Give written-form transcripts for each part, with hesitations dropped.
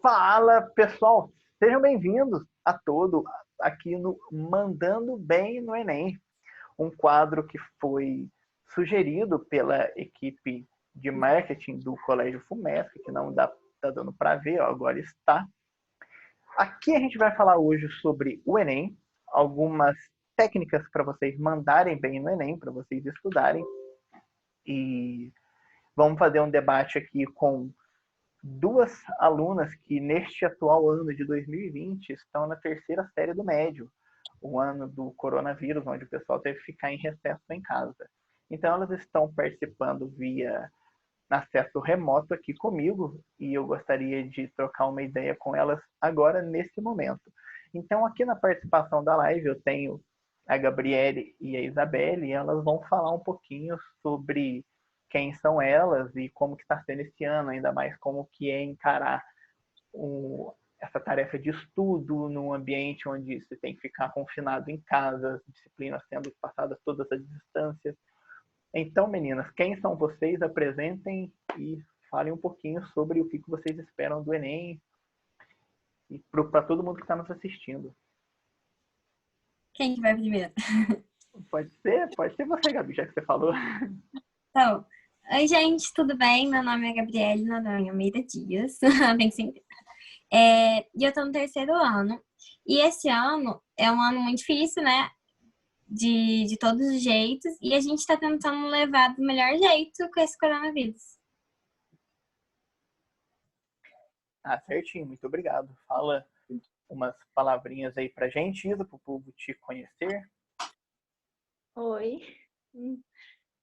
Fala, pessoal! Sejam bem-vindos a todos aqui no Mandando Bem no Enem, um quadro que foi sugerido pela equipe de marketing do Colégio FUMESC, que não tá dando para ver, agora está. Aqui a gente vai falar hoje sobre o Enem, algumas técnicas para vocês mandarem bem no Enem, para vocês estudarem. E vamos fazer um debate aqui com duas alunas que neste atual ano de 2020 estão na terceira série do médio, o ano do coronavírus, onde o pessoal teve que ficar em recesso em casa. Então elas estão participando via acesso remoto aqui comigo e eu gostaria de trocar uma ideia com elas agora, nesse momento. Então aqui na participação da live eu tenho a Gabriele e a Isabelle e elas vão falar um pouquinho sobre quem são elas e como que está sendo esse ano, ainda mais como que é encarar essa tarefa de estudo num ambiente onde você tem que ficar confinado em casa, disciplinas sendo passadas todas as distâncias. Então, meninas, quem são vocês? Apresentem e falem um pouquinho sobre o que vocês esperam do Enem e para todo mundo que está nos assistindo. Quem que vai primeiro? Pode ser você, Gabi, já que você falou. Então, oi gente, tudo bem? Meu nome é Gabriele Noronha Almeida Dias, tem que ser. E eu tô no terceiro ano. E esse ano é um ano muito difícil, né? De todos os jeitos. E a gente tá tentando levar do melhor jeito com esse coronavírus. Ah, certinho, muito obrigado. Fala umas palavrinhas aí pra gente, Isa, para o povo te conhecer. Oi,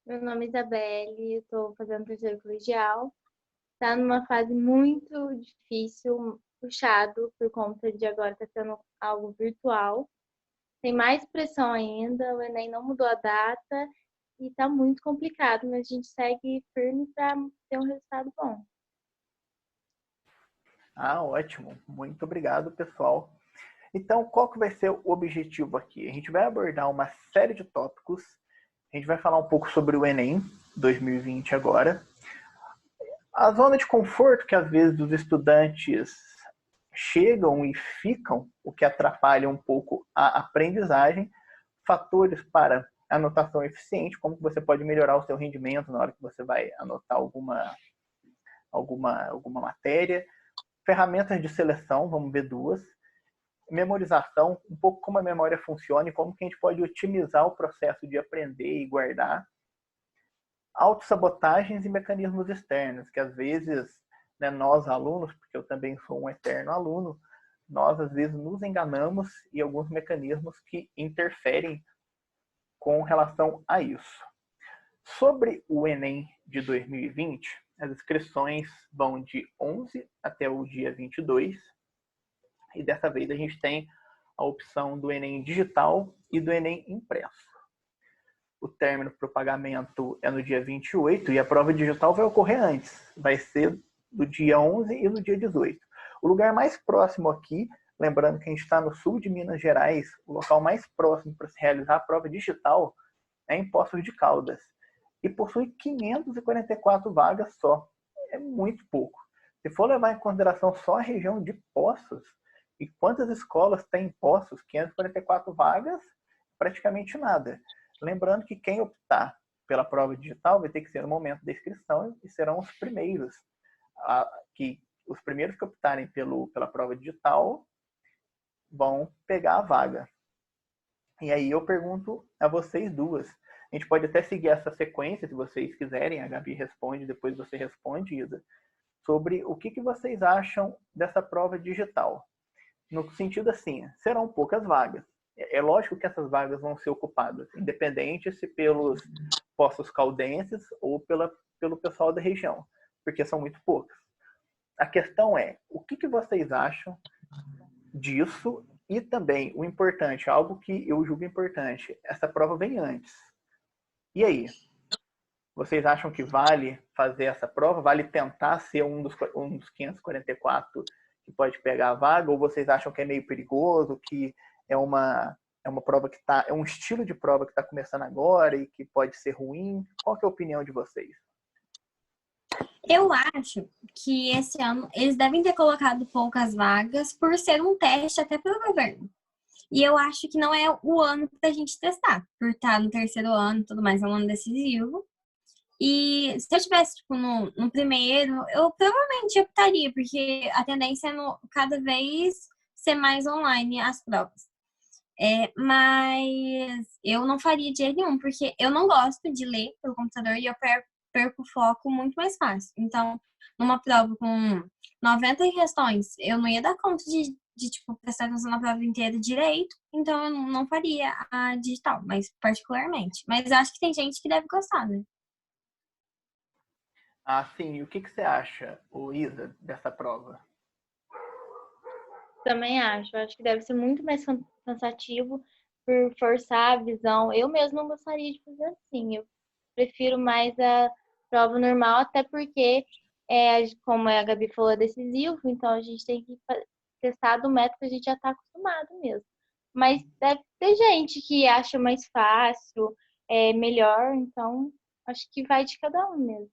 meu nome é Isabelle, eu estou fazendo terceiro colegial. Está numa fase muito difícil, puxado, por conta de agora estar sendo algo virtual. Tem mais pressão ainda, o Enem não mudou a data e está muito complicado, mas a gente segue firme para ter um resultado bom. Ah, ótimo. Muito obrigado, pessoal. Então, qual que vai ser o objetivo aqui? A gente vai abordar uma série de tópicos. A gente vai falar um pouco sobre o Enem 2020 agora. A zona de conforto que às vezes os estudantes chegam e ficam, o que atrapalha um pouco a aprendizagem. Fatores para anotação eficiente, como que você pode melhorar o seu rendimento na hora que você vai anotar alguma matéria. Ferramentas de seleção, vamos ver duas. Memorização, um pouco como a memória funciona e como que a gente pode otimizar o processo de aprender e guardar. Autossabotagens e mecanismos externos, que às vezes, né, nós alunos, porque eu também sou um eterno aluno, nós às vezes nos enganamos e alguns mecanismos que interferem com relação a isso. Sobre o Enem de 2020, as inscrições vão de 11 até o dia 22, e dessa vez a gente tem a opção do Enem digital e do Enem impresso. O término para o pagamento é no dia 28 e a prova digital vai ocorrer antes. Vai ser do dia 11 e no dia 18. O lugar mais próximo aqui, lembrando que a gente está no sul de Minas Gerais, o local mais próximo para se realizar a prova digital é em Poços de Caldas. E possui 544 vagas só. É muito pouco. Se for levar em consideração só a região de Poços, e quantas escolas tem em Poços, 544 vagas, praticamente nada. Lembrando que quem optar pela prova digital vai ter que ser no momento da inscrição e serão os primeiros. Os primeiros que optarem pela prova digital vão pegar a vaga. E aí eu pergunto a vocês duas. A gente pode até seguir essa sequência, se vocês quiserem. A Gabi responde, depois você responde, Isa. Sobre o que vocês acham dessa prova digital. No sentido assim, serão poucas vagas. É lógico que essas vagas vão ser ocupadas, independente se pelos Poços Caldenses ou pelo pessoal da região, porque são muito poucas. A questão é, o que vocês acham disso? E também, o importante, algo que eu julgo importante, essa prova vem antes. E aí? Vocês acham que vale fazer essa prova? Vale tentar ser um dos 544 que pode pegar a vaga? Ou vocês acham que é meio perigoso, que é uma prova que é um estilo de prova que está começando agora e que pode ser ruim? Qual que é a opinião de vocês? Eu acho que esse ano eles devem ter colocado poucas vagas por ser um teste até pelo governo. E eu acho que não é o ano pra gente testar, por estar no terceiro ano e tudo mais, é um ano decisivo. E se eu tivesse, tipo, no primeiro, eu provavelmente optaria, porque a tendência é cada vez ser mais online as provas. Mas eu não faria de jeito nenhum, porque eu não gosto de ler pelo computador e eu perco o foco muito mais fácil. Então, numa prova com 90 questões, eu não ia dar conta de tipo, prestar atenção na prova inteira direito, então eu não faria a digital, mas particularmente. Mas eu acho que tem gente que deve gostar, né? Ah, sim. E o que você acha, Isa, dessa prova? Também acho. Acho que deve ser muito mais cansativo por forçar a visão. Eu mesma não gostaria de fazer assim. Eu prefiro mais a prova normal, até porque, como a Gabi falou, é decisivo, então a gente tem que testar do método que a gente já está acostumado mesmo. Mas deve ter gente que acha mais fácil, melhor, então acho que vai de cada um mesmo.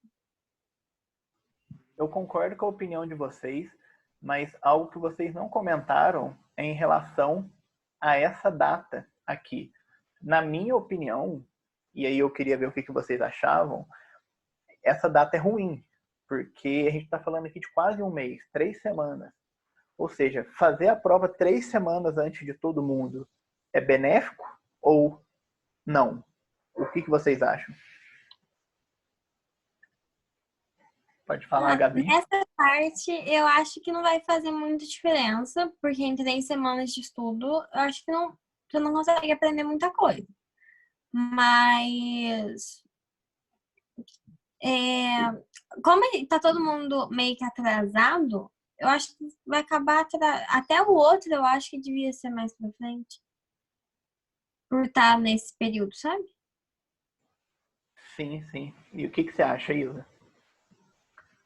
Eu concordo com a opinião de vocês, mas algo que vocês não comentaram é em relação a essa data aqui. Na minha opinião, e aí eu queria ver o que vocês achavam, essa data é ruim, porque a gente está falando aqui de quase um mês, 3 semanas. Ou seja, fazer a prova 3 semanas antes de todo mundo é benéfico ou não? O que vocês acham? Pode falar, Gabi. Nessa parte, eu acho que não vai fazer muita diferença, porque em 3 semanas de estudo, eu acho que você não consegue aprender muita coisa. Mas, como tá todo mundo meio que atrasado, eu acho que vai acabar até o outro, eu acho que devia ser mais pra frente. Por estar nesse período, sabe? Sim, sim. E o que você acha, Isa?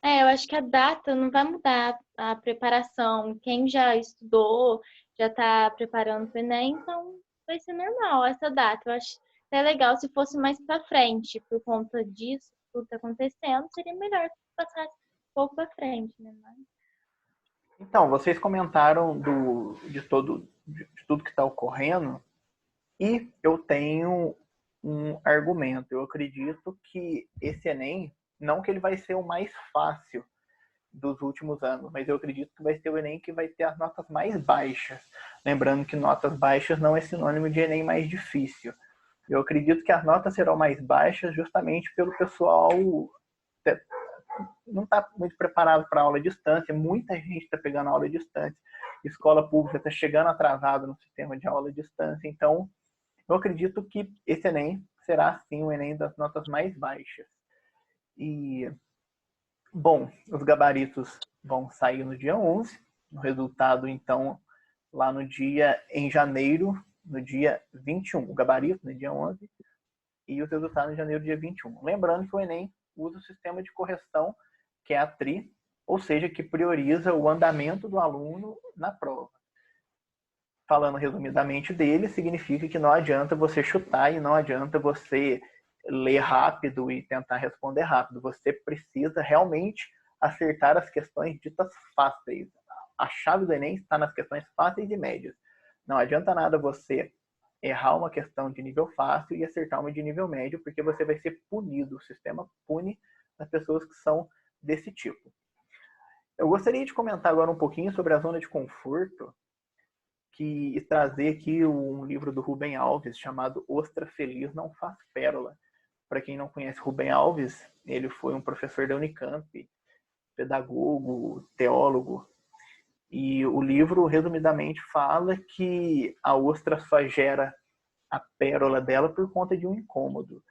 Eu acho que a data não vai mudar a preparação. Quem já estudou, já está preparando para o Enem, então vai ser normal essa data. Eu acho até legal se fosse mais para frente, por conta disso, tudo está acontecendo, seria melhor se passasse um pouco para frente, né? Então, vocês comentaram de tudo que está ocorrendo e eu tenho um argumento. Eu acredito que esse Enem, não que ele vai ser o mais fácil dos últimos anos, mas eu acredito que vai ser o Enem que vai ter as notas mais baixas. Lembrando que notas baixas não é sinônimo de Enem mais difícil. Eu acredito que as notas serão mais baixas justamente pelo pessoal não está muito preparado para aula à distância. Muita gente está pegando aula à distância. Escola pública está chegando atrasado no sistema de aula à distância. Então, eu acredito que esse Enem será, sim, o Enem das notas mais baixas. E, bom, os gabaritos vão sair no dia 11. O resultado, então, lá em janeiro, no dia 21. O gabarito no dia 11 e os resultados em janeiro, dia 21. Lembrando que o Enem usa o sistema de correção, que é a TRI, ou seja, que prioriza o andamento do aluno na prova. Falando resumidamente dele, significa que não adianta você chutar e não adianta você ler rápido e tentar responder rápido. Você precisa realmente acertar as questões ditas fáceis. A chave do Enem está nas questões fáceis e médias. Não adianta nada você errar uma questão de nível fácil e acertar uma de nível médio, porque você vai ser punido. O sistema pune as pessoas que são desse tipo. Eu gostaria de comentar agora um pouquinho sobre a zona de conforto, e trazer aqui um livro do Rubem Alves chamado Ostra Feliz Não Faz Pérola. Para quem não conhece Rubem Alves, ele foi um professor da Unicamp, pedagogo, teólogo, e o livro, resumidamente, fala que a ostra só gera a pérola dela por conta de um incômodo.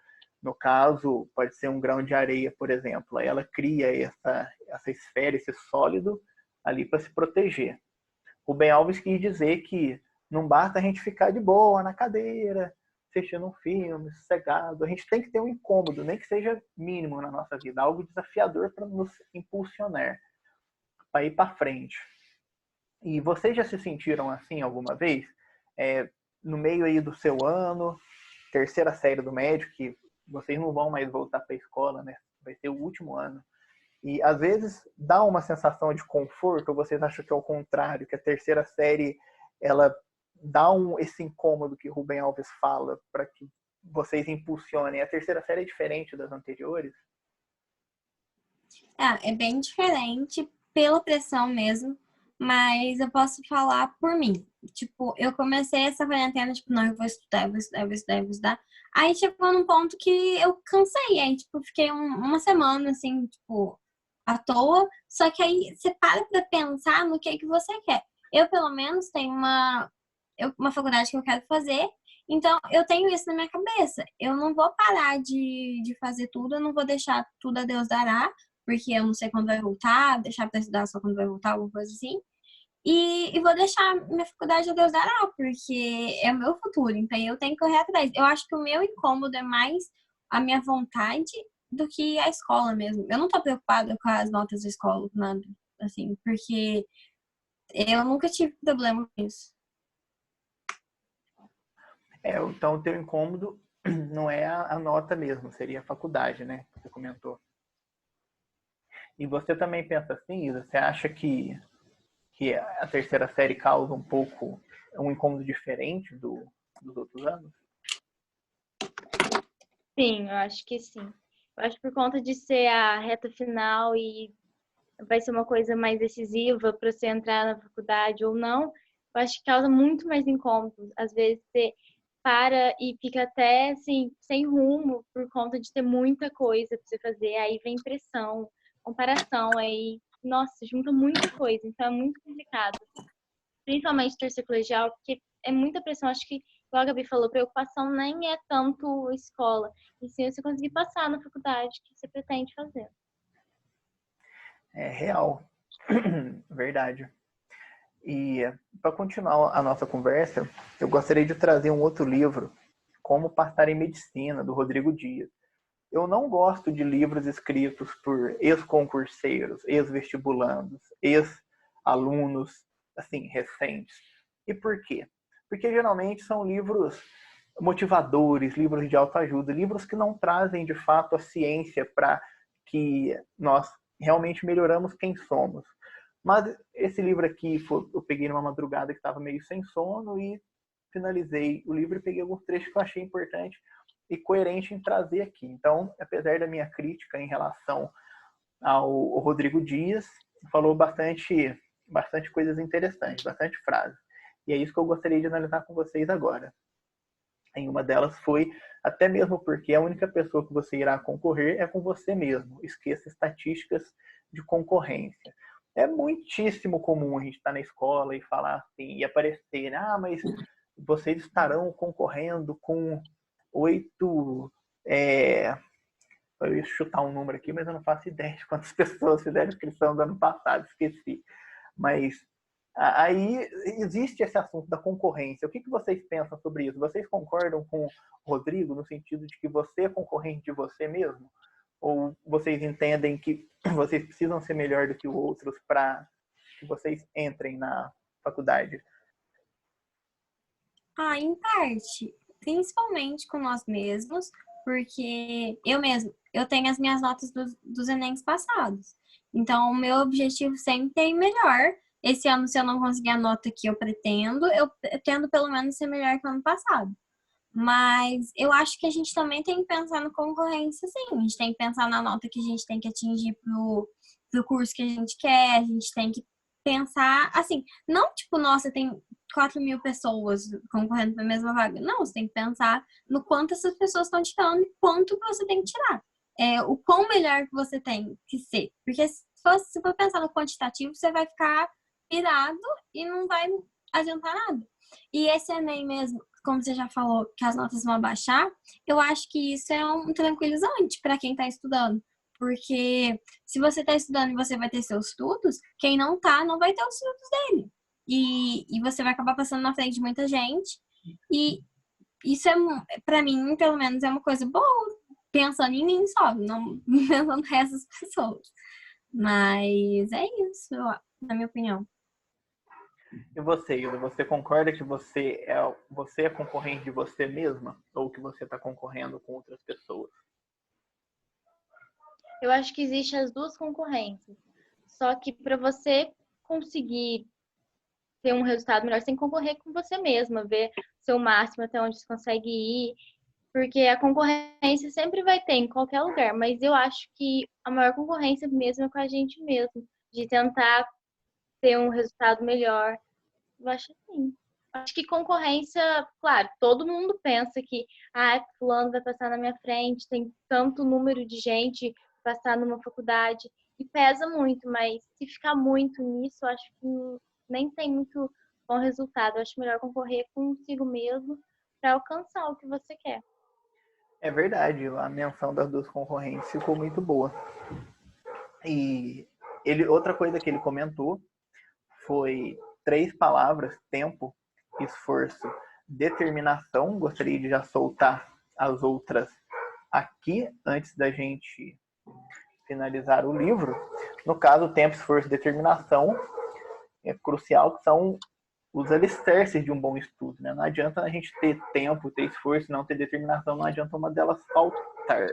No caso, pode ser um grão de areia, por exemplo. Ela cria essa esfera, esse sólido ali para se proteger. Rubem Alves quis dizer que não basta a gente ficar de boa na cadeira, assistindo um filme, sossegado. A gente tem que ter um incômodo, nem que seja mínimo na nossa vida, algo desafiador para nos impulsionar, para ir para frente. E vocês já se sentiram assim alguma vez? No meio aí do seu ano, terceira série do médio, que vocês não vão mais voltar para a escola, né? Vai ser o último ano. E às vezes dá uma sensação de conforto, ou vocês acham que é o contrário, que a terceira série ela dá esse incômodo que Rubem Alves fala para que vocês impulsionem? A terceira série é diferente das anteriores? É bem diferente pela pressão mesmo, mas eu posso falar por mim. Tipo, eu comecei essa quarentena, tipo, não, eu vou estudar, eu vou estudar, eu vou estudar, eu vou estudar. Aí chegou num ponto que eu cansei, aí, tipo, fiquei uma semana, assim, tipo, à toa. Só que aí você para pra pensar no que você quer. Eu, pelo menos, tenho uma faculdade que eu quero fazer, então eu tenho isso na minha cabeça. Eu não vou parar de fazer tudo, eu não vou deixar tudo a Deus dará, porque eu não sei quando vai voltar, deixar pra estudar só quando vai voltar, alguma coisa assim. E vou deixar minha faculdade a Deus dará, porque é o meu futuro, então eu tenho que correr atrás. Eu acho que o meu incômodo é mais a minha vontade do que a escola mesmo. Eu não tô preocupada com as notas da escola, nada, assim, porque eu nunca tive problema com isso. Então o teu incômodo não é a nota mesmo, seria a faculdade, né? Que você comentou. E você também pensa assim, Isa? Você acha que a terceira série causa um pouco um incômodo diferente dos outros anos? Sim, eu acho que sim. Eu acho que por conta de ser a reta final e vai ser uma coisa mais decisiva para você entrar na faculdade ou não, eu acho que causa muito mais incômodos. Às vezes você para e fica até assim, sem rumo por conta de ter muita coisa para você fazer. Aí vem pressão, comparação, aí, nossa, junta muita coisa, então é muito complicado. Principalmente terceiro colegial, porque é muita pressão. Acho que, igual a Gabi falou, preocupação nem é tanto escola, e sim você conseguir passar na faculdade que você pretende fazer. É real. Verdade. E para continuar a nossa conversa, eu gostaria de trazer um outro livro, Como Passar em Medicina, do Rodrigo Dias. Eu não gosto de livros escritos por ex-concurseiros, ex-vestibulandos, ex-alunos, assim, recentes. E por quê? Porque geralmente são livros motivadores, livros de autoajuda, livros que não trazem de fato a ciência para que nós realmente melhoramos quem somos. Mas esse livro aqui eu peguei numa madrugada que estava meio sem sono e finalizei o livro e peguei alguns trechos que eu achei importante e coerente em trazer aqui. Então, apesar da minha crítica em relação ao Rodrigo Dias, falou bastante coisas interessantes, bastante frases. E é isso que eu gostaria de analisar com vocês agora. Em uma delas foi, até mesmo porque a única pessoa que você irá concorrer é com você mesmo. Esqueça estatísticas de concorrência. É muitíssimo comum a gente estar na escola e falar assim, e aparecer, mas vocês estarão concorrendo com 8... eu ia chutar um número aqui, mas eu não faço ideia de quantas pessoas fizeram inscrição do ano passado, esqueci. Mas aí existe esse assunto da concorrência. O que vocês pensam sobre isso? Vocês concordam com o Rodrigo no sentido de que você é concorrente de você mesmo? Ou vocês entendem que vocês precisam ser melhor do que os outros para que vocês entrem na faculdade? Em parte, principalmente com nós mesmos, porque eu tenho as minhas notas dos Enems passados. Então, o meu objetivo sempre é ir melhor. Esse ano, se eu não conseguir a nota que eu pretendo pelo menos ser melhor que o ano passado. Mas eu acho que a gente também tem que pensar no concorrência, sim. A gente tem que pensar na nota que a gente tem que atingir pro curso que a gente quer. A gente tem que pensar, assim, não tipo, nossa, tem 4.000 pessoas concorrendo para a mesma vaga. Não, você tem que pensar no quanto essas pessoas estão tirando e quanto que você tem que tirar. O quão melhor que você tem que ser. Porque se for pensar no quantitativo, você vai ficar pirado e não vai adiantar nada. E esse Enem mesmo, como você já falou, que as notas vão abaixar, eu acho que isso é um tranquilizante para quem está estudando. Porque se você está estudando e você vai ter seus estudos, quem não tá, não vai ter os estudos dele. E você vai acabar passando na frente de muita gente. E isso para mim, pelo menos, é uma coisa boa, pensando em mim só, não pensando nessas pessoas. Mas é isso, na minha opinião. E você, Hilda, você concorda que você é concorrente de você mesma? Ou que você está concorrendo com outras pessoas? Eu acho que existem as duas concorrências. Só que para você conseguir ter um resultado melhor, você tem que concorrer com você mesma, ver seu máximo até onde você consegue ir, porque a concorrência sempre vai ter em qualquer lugar, mas eu acho que a maior concorrência mesmo é com a gente mesmo, de tentar ter um resultado melhor. Eu acho assim. Acho que concorrência, claro, todo mundo pensa que fulano vai passar na minha frente, tem tanto número de gente passar numa faculdade, e pesa muito, mas se ficar muito nisso, eu acho que nem tem muito bom resultado. Eu acho melhor concorrer consigo mesmo para alcançar o que você quer. É verdade, a menção das duas concorrentes ficou muito boa. E outra coisa que ele comentou foi 3 palavras: tempo, esforço, determinação. Gostaria de já soltar as outras aqui antes da gente finalizar o livro. No caso, tempo, esforço e determinação é crucial, que são os alicerces de um bom estudo. Né? Não adianta a gente ter tempo, ter esforço, não ter determinação, não adianta uma delas faltar.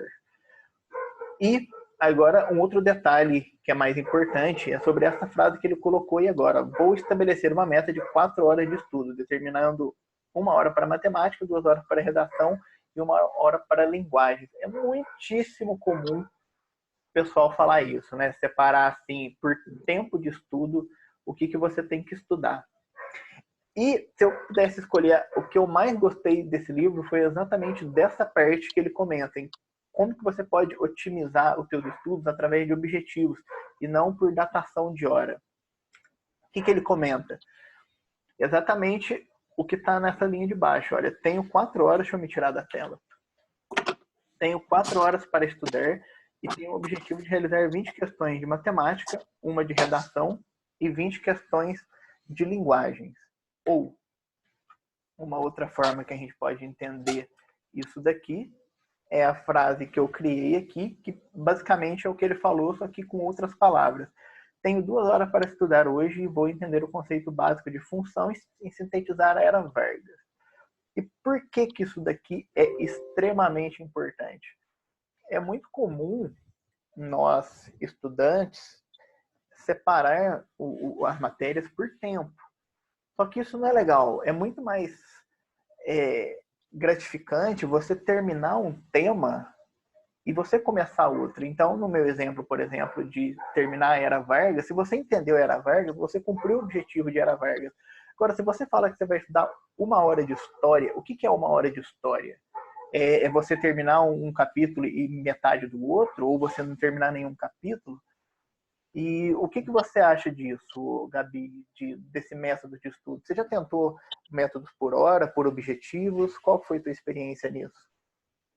E agora, um outro detalhe que é mais importante é sobre essa frase que ele colocou aí agora. Vou estabelecer uma meta de 4 horas de estudo, determinando 1 hora para matemática, 2 horas para redação e 1 hora para linguagem. É muitíssimo comum o pessoal falar isso, né? Separar assim por tempo de estudo o que você tem que estudar. E se eu pudesse escolher o que eu mais gostei desse livro foi exatamente dessa parte que ele comenta, em como que você pode otimizar os seus estudos através de objetivos e não por datação de hora. O que ele comenta? Exatamente o que está nessa linha de baixo. Olha, tenho 4 horas, deixa eu me tirar da tela. Tenho 4 horas para estudar e tenho o objetivo de realizar 20 questões de matemática, uma de redação e 20 questões de linguagens. Ou, uma outra forma que a gente pode entender isso daqui é a frase que eu criei aqui, que basicamente é o que ele falou, só que com outras palavras. Tenho 2 horas para estudar hoje e vou entender o conceito básico de função e sintetizar a Era Vargas. E por que isso daqui é extremamente importante? É muito comum nós, estudantes, separar as matérias por tempo. Só que isso não é legal. É muito mais gratificante você terminar um tema e você começar outro. Então, no meu exemplo, por exemplo, de terminar a Era Vargas, se você entendeu a Era Vargas, você cumpriu o objetivo de Era Vargas. Agora, se você fala que você vai estudar 1 hora de história, o que é 1 hora de história? É você terminar um capítulo e metade do outro, ou você não terminar nenhum capítulo? E o que você acha disso, Gabi, desse método de estudo? Você já tentou métodos por hora, por objetivos? Qual foi a tua experiência nisso?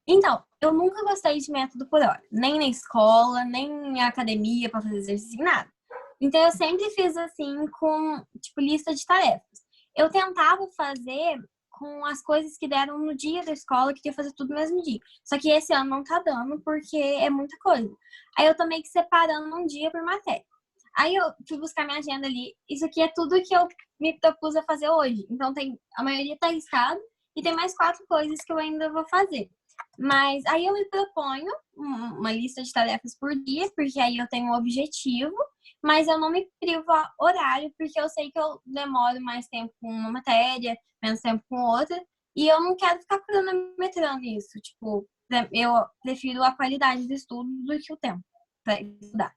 Então, eu nunca gostei de método por hora, nem na escola, nem na academia para fazer exercício, nada. Então, eu sempre fiz assim com, tipo, lista de tarefas. Eu tentava fazer com as coisas que deram no dia da escola, que ia fazer tudo no mesmo dia. Só que esse ano não tá dando, porque é muita coisa. Aí eu tô meio que separando um dia por matéria. Aí eu fui buscar minha agenda ali. Isso aqui é tudo que eu me propus a fazer hoje. Então, a maioria tá arriscado e tem mais 4 coisas que eu ainda vou fazer. Mas aí eu me proponho uma lista de tarefas por dia, porque aí eu tenho um objetivo, mas eu não me privo a horário, porque eu sei que eu demoro mais tempo com uma matéria, menos tempo com outra, e eu não quero ficar cronometrando isso. Tipo, eu prefiro a qualidade do estudo do que o tempo para estudar.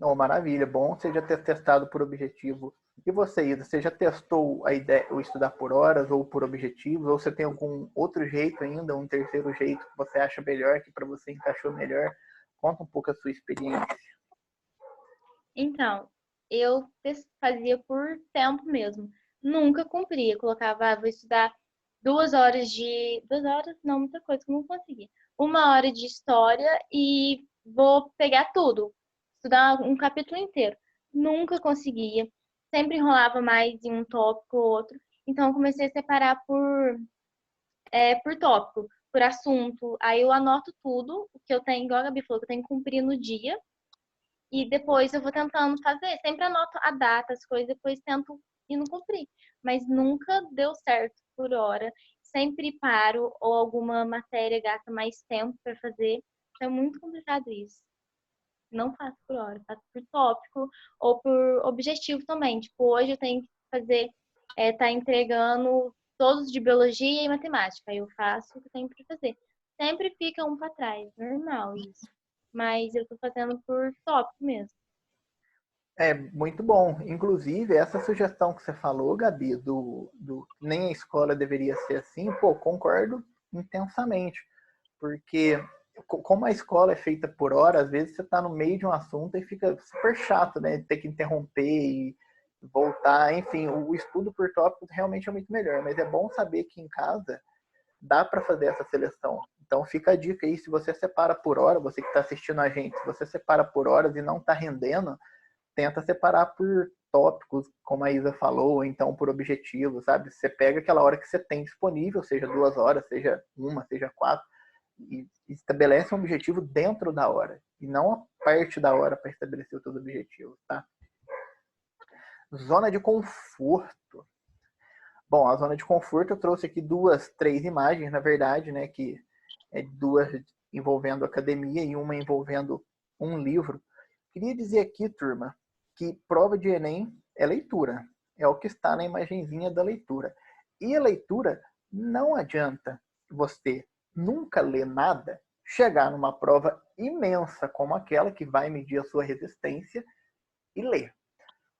Oh, maravilha, bom você já ter testado por objetivo. E você, Isa, você já testou a ideia, o estudar por horas ou por objetivos? Ou você tem algum outro jeito ainda, um terceiro jeito que você acha melhor, que para você encaixou melhor? Conta um pouco a sua experiência. Então, eu fazia por tempo mesmo. Nunca cumpria. Colocava, vou estudar 2 horas de. 2 horas? Não, muita coisa que eu não conseguia. 1 hora de história e vou pegar tudo. Estudar um capítulo inteiro. Nunca conseguia. Sempre enrolava mais em um tópico ou outro. Então, eu comecei a separar por tópico, por assunto. Aí eu anoto tudo, o que eu tenho, igual a Gabi falou, que eu tenho que cumprir no dia. E depois eu vou tentando fazer. Sempre anoto a data, as coisas, depois tento e não cumprir. Mas nunca deu certo por hora. Sempre paro ou alguma matéria gasta mais tempo para fazer. É muito complicado isso. Não faço por hora, faço por tópico ou por objetivo também. Tipo, hoje eu tenho que fazer, tá entregando todos de biologia e matemática. Aí eu faço o que eu tenho para fazer. Sempre fica um para trás, normal isso. Mas eu tô fazendo por tópico mesmo. É muito bom. Inclusive, essa sugestão que você falou, Gabi, do nem a escola deveria ser assim, pô, concordo intensamente. Porque como a escola é feita por hora, às vezes você está no meio de um assunto e fica super chato, né? Ter que interromper e voltar. Enfim, o estudo por tópico realmente é muito melhor. Mas é bom saber que em casa dá para fazer essa seleção. Então fica a dica aí, se você separa por hora, você que está assistindo a gente, se você separa por horas e não está rendendo, tenta separar por tópicos, como a Isa falou, ou então por objetivos, sabe? Você pega aquela hora que você tem disponível, seja 2 horas, seja uma, seja 4, e estabelece um objetivo dentro da hora, e não a parte da hora para estabelecer os seus objetivos, tá? Zona de conforto. Bom, a zona de conforto eu trouxe aqui 3 imagens, na verdade, né, que é 2 envolvendo academia e uma envolvendo um livro. Queria dizer aqui, turma, que prova de Enem é leitura. É o que está na imagenzinha da leitura. E a leitura não adianta você nunca ler nada, chegar numa prova imensa como aquela que vai medir a sua resistência e ler.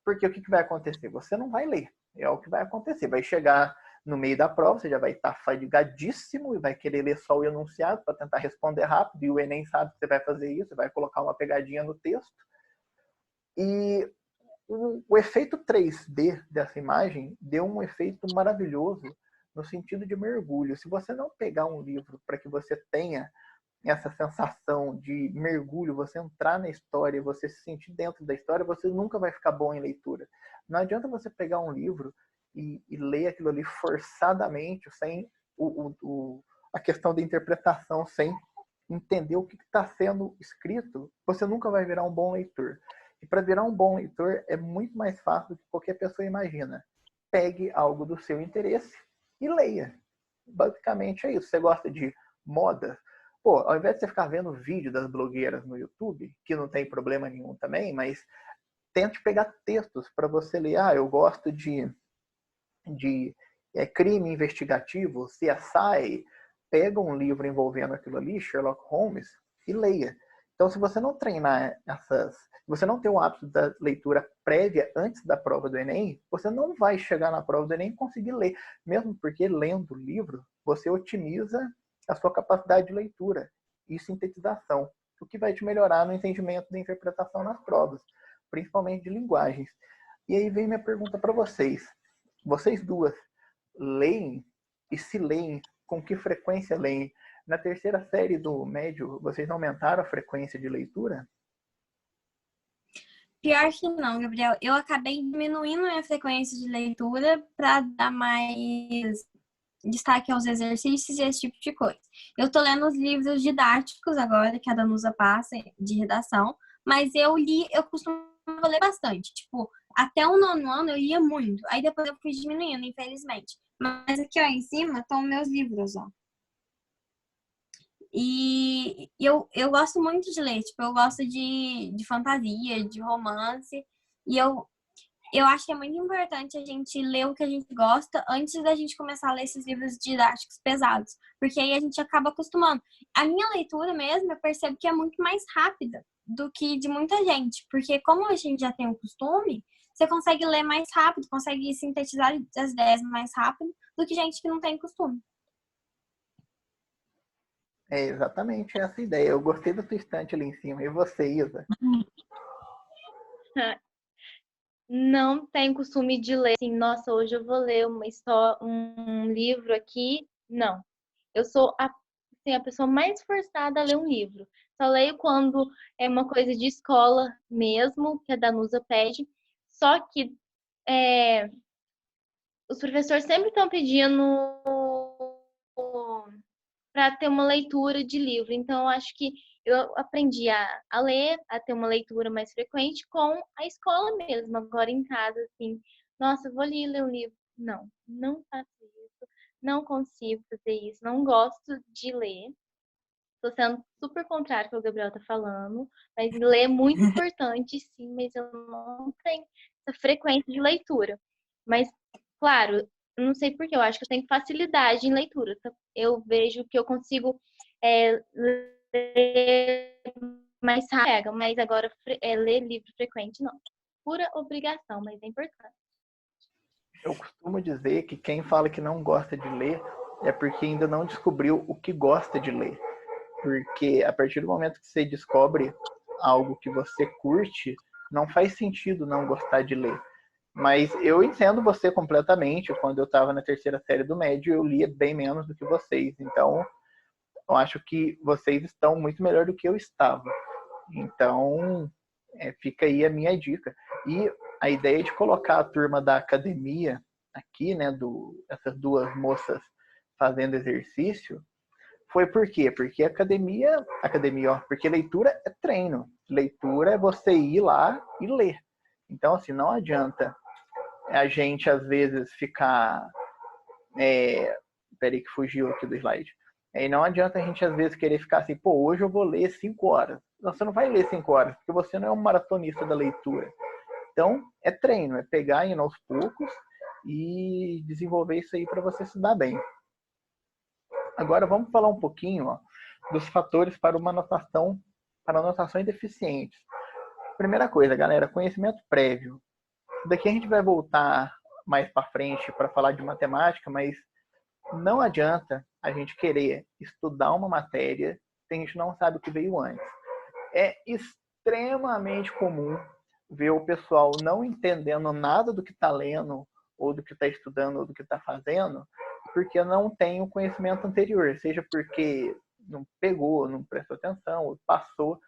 Porque o que vai acontecer? Você não vai ler. É o que vai acontecer. Vai chegar no meio da prova, você já vai estar fadigadíssimo e vai querer ler só o enunciado para tentar responder rápido. E o Enem sabe que você vai fazer isso, vai colocar uma pegadinha no texto. E o efeito 3D dessa imagem deu um efeito maravilhoso no sentido de mergulho. Se você não pegar um livro para que você tenha essa sensação de mergulho, você entrar na história, você se sentir dentro da história, você nunca vai ficar bom em leitura. Não adianta você pegar um livro e ler aquilo ali forçadamente, sem a questão da interpretação, sem entender o que está sendo escrito, você nunca vai virar um bom leitor. E para virar um bom leitor é muito mais fácil do que qualquer pessoa imagina. Pegue algo do seu interesse e leia. Basicamente é isso. Você gosta de moda? Pô, ao invés de você ficar vendo vídeo das blogueiras no YouTube, que não tem problema nenhum também, mas tente pegar textos para você ler. Ah, eu gosto de crime investigativo, CSI. Pega um livro envolvendo aquilo ali, Sherlock Holmes, e leia. Então, se você não treinar se você não ter o hábito da leitura prévia antes da prova do Enem, você não vai chegar na prova do Enem e conseguir ler. Mesmo porque, lendo o livro, você otimiza a sua capacidade de leitura e sintetização, o que vai te melhorar no entendimento da interpretação nas provas, principalmente de linguagens. E aí vem minha pergunta para vocês. Vocês duas leem? E se leem, com que frequência leem? Na terceira série do médio, vocês aumentaram a frequência de leitura? Pior que não, Gabriel. Eu acabei diminuindo a minha frequência de leitura para dar mais destaque aos exercícios e esse tipo de coisa. Eu tô lendo os livros didáticos agora, que a Danusa passa, de redação, mas eu costumo ler bastante. Tipo, até o 9º ano eu lia muito. Aí depois eu fui diminuindo, infelizmente. Mas aqui, ó, em cima estão meus livros, ó. E eu gosto muito de ler, tipo, eu gosto de fantasia, de romance. E eu acho que é muito importante a gente ler o que a gente gosta antes da gente começar a ler esses livros didáticos pesados. Porque aí a gente acaba acostumando. A minha leitura mesmo, eu percebo que é muito mais rápida do que de muita gente. Porque como a gente já tem o costume, você consegue ler mais rápido, consegue sintetizar as ideias mais rápido do que gente que não tem costume. É exatamente essa ideia. Eu gostei da tua estante ali em cima. E você, Isa? Não tenho costume de ler assim, nossa, hoje eu vou ler um livro aqui. Não. Eu sou assim, a pessoa mais forçada a ler um livro. Só leio quando é uma coisa de escola mesmo, que a Danusa pede. Só que os professores sempre estão pedindo para ter uma leitura de livro. Então, eu acho que eu aprendi a ler, a ter uma leitura mais frequente com a escola mesmo. Agora em casa, assim, nossa, eu vou ali ler um livro. Não, não faço isso. Não consigo fazer isso. Não gosto de ler. tô sendo super contrário ao que o Gabriel tá falando, mas ler é muito importante, sim, mas eu não tenho essa frequência de leitura. Mas, claro, eu não sei por quê, eu acho que eu tenho facilidade em leitura. Eu vejo que eu consigo ler mais rápido, mas agora ler livro frequente não. Pura obrigação, mas é importante. Eu costumo dizer que quem fala que não gosta de ler é porque ainda não descobriu o que gosta de ler. Porque a partir do momento que você descobre algo que você curte, não faz sentido não gostar de ler. Mas eu entendo você completamente. Quando eu estava na terceira série do médio, eu lia bem menos do que vocês. Então, eu acho que vocês estão muito melhor do que eu estava. Então, fica aí a minha dica. E a ideia de colocar a turma da academia aqui, né, essas duas moças fazendo exercício, foi por quê? Porque porque leitura é treino. Leitura é você ir lá e ler. Então, assim, não adianta a gente, às vezes, ficar... Peraí que fugiu aqui do slide. E não adianta a gente, às vezes, querer ficar assim, pô, hoje eu vou ler 5 horas. Não, você não vai ler 5 horas, porque você não é um maratonista da leitura. Então, é treino, é pegar indo aos poucos e desenvolver isso aí para você se dar bem. Agora, vamos falar um pouquinho, ó, dos fatores para anotações deficientes. Primeira coisa, galera, conhecimento prévio. Daqui a gente vai voltar mais para frente para falar de matemática, mas não adianta a gente querer estudar uma matéria se a gente não sabe o que veio antes. É extremamente comum ver o pessoal não entendendo nada do que está lendo, ou do que está estudando, ou do que está fazendo, porque não tem o conhecimento anterior, seja porque não pegou, não prestou atenção, ou passou.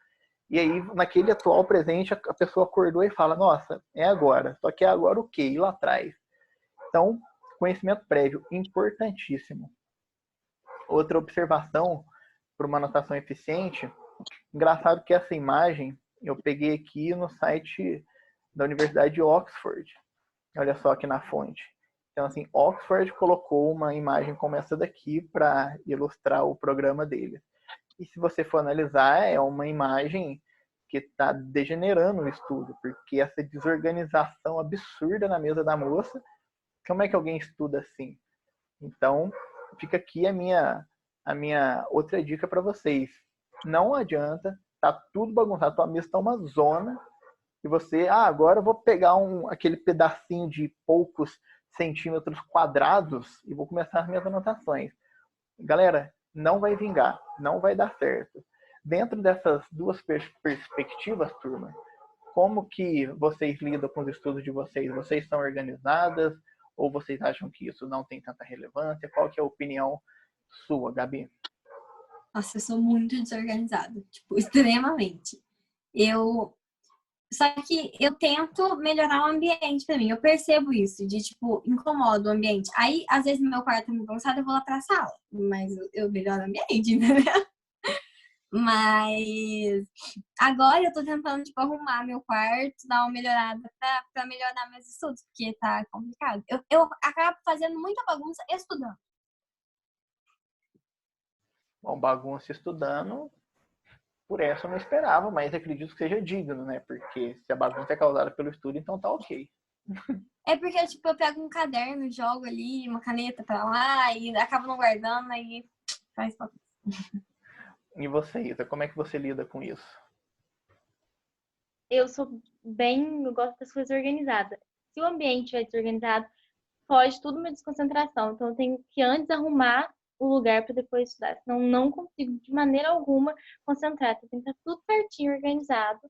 E aí, naquele atual presente, a pessoa acordou e fala, nossa, é agora. Só que é agora o quê? E lá atrás? Então, conhecimento prévio, importantíssimo. Outra observação para uma anotação eficiente, engraçado que essa imagem eu peguei aqui no site da Universidade de Oxford. Olha só aqui na fonte. Então, assim, Oxford colocou uma imagem como essa daqui para ilustrar o programa dele. E se você for analisar, é uma imagem que está degenerando o estudo, porque essa desorganização absurda na mesa da moça, como é que alguém estuda assim? Então, fica aqui a minha outra dica para vocês. Não adianta, tá tudo bagunçado, tua mesa está uma zona, e você, agora eu vou pegar aquele pedacinho de poucos centímetros quadrados e vou começar as minhas anotações. Galera, não vai vingar, não vai dar certo. Dentro dessas duas perspectivas, turma, como que vocês lidam com os estudos de vocês? Vocês são organizadas ou vocês acham que isso não tem tanta relevância? Qual que é a opinião sua, Gabi? Nossa, eu sou muito desorganizada, tipo, extremamente. Eu Só que eu tento melhorar o ambiente pra mim. Eu percebo isso, de tipo, incomoda o ambiente. Aí, às vezes, no meu quarto é muito bagunçado, eu vou lá pra sala. Mas eu melhoro o ambiente, entendeu? Mas agora eu tô tentando, tipo, arrumar meu quarto, dar uma melhorada pra melhorar meus estudos, porque tá complicado. Eu acabo fazendo muita bagunça estudando. Bom, bagunça estudando, por essa eu não esperava, mas acredito que seja digno, né? Porque se a bagunça é causada pelo estudo, então tá ok. É porque, tipo, eu pego um caderno, jogo ali, uma caneta pra lá, e acabo não guardando, aí faz bagunça. E você, Isa, como é que você lida com isso? Eu gosto das coisas organizadas. Se o ambiente é desorganizado, foge tudo uma desconcentração. Então, eu tenho que antes arrumar o lugar para depois estudar. Senão, não consigo de maneira alguma concentrar. Então, tem que estar tudo certinho, organizado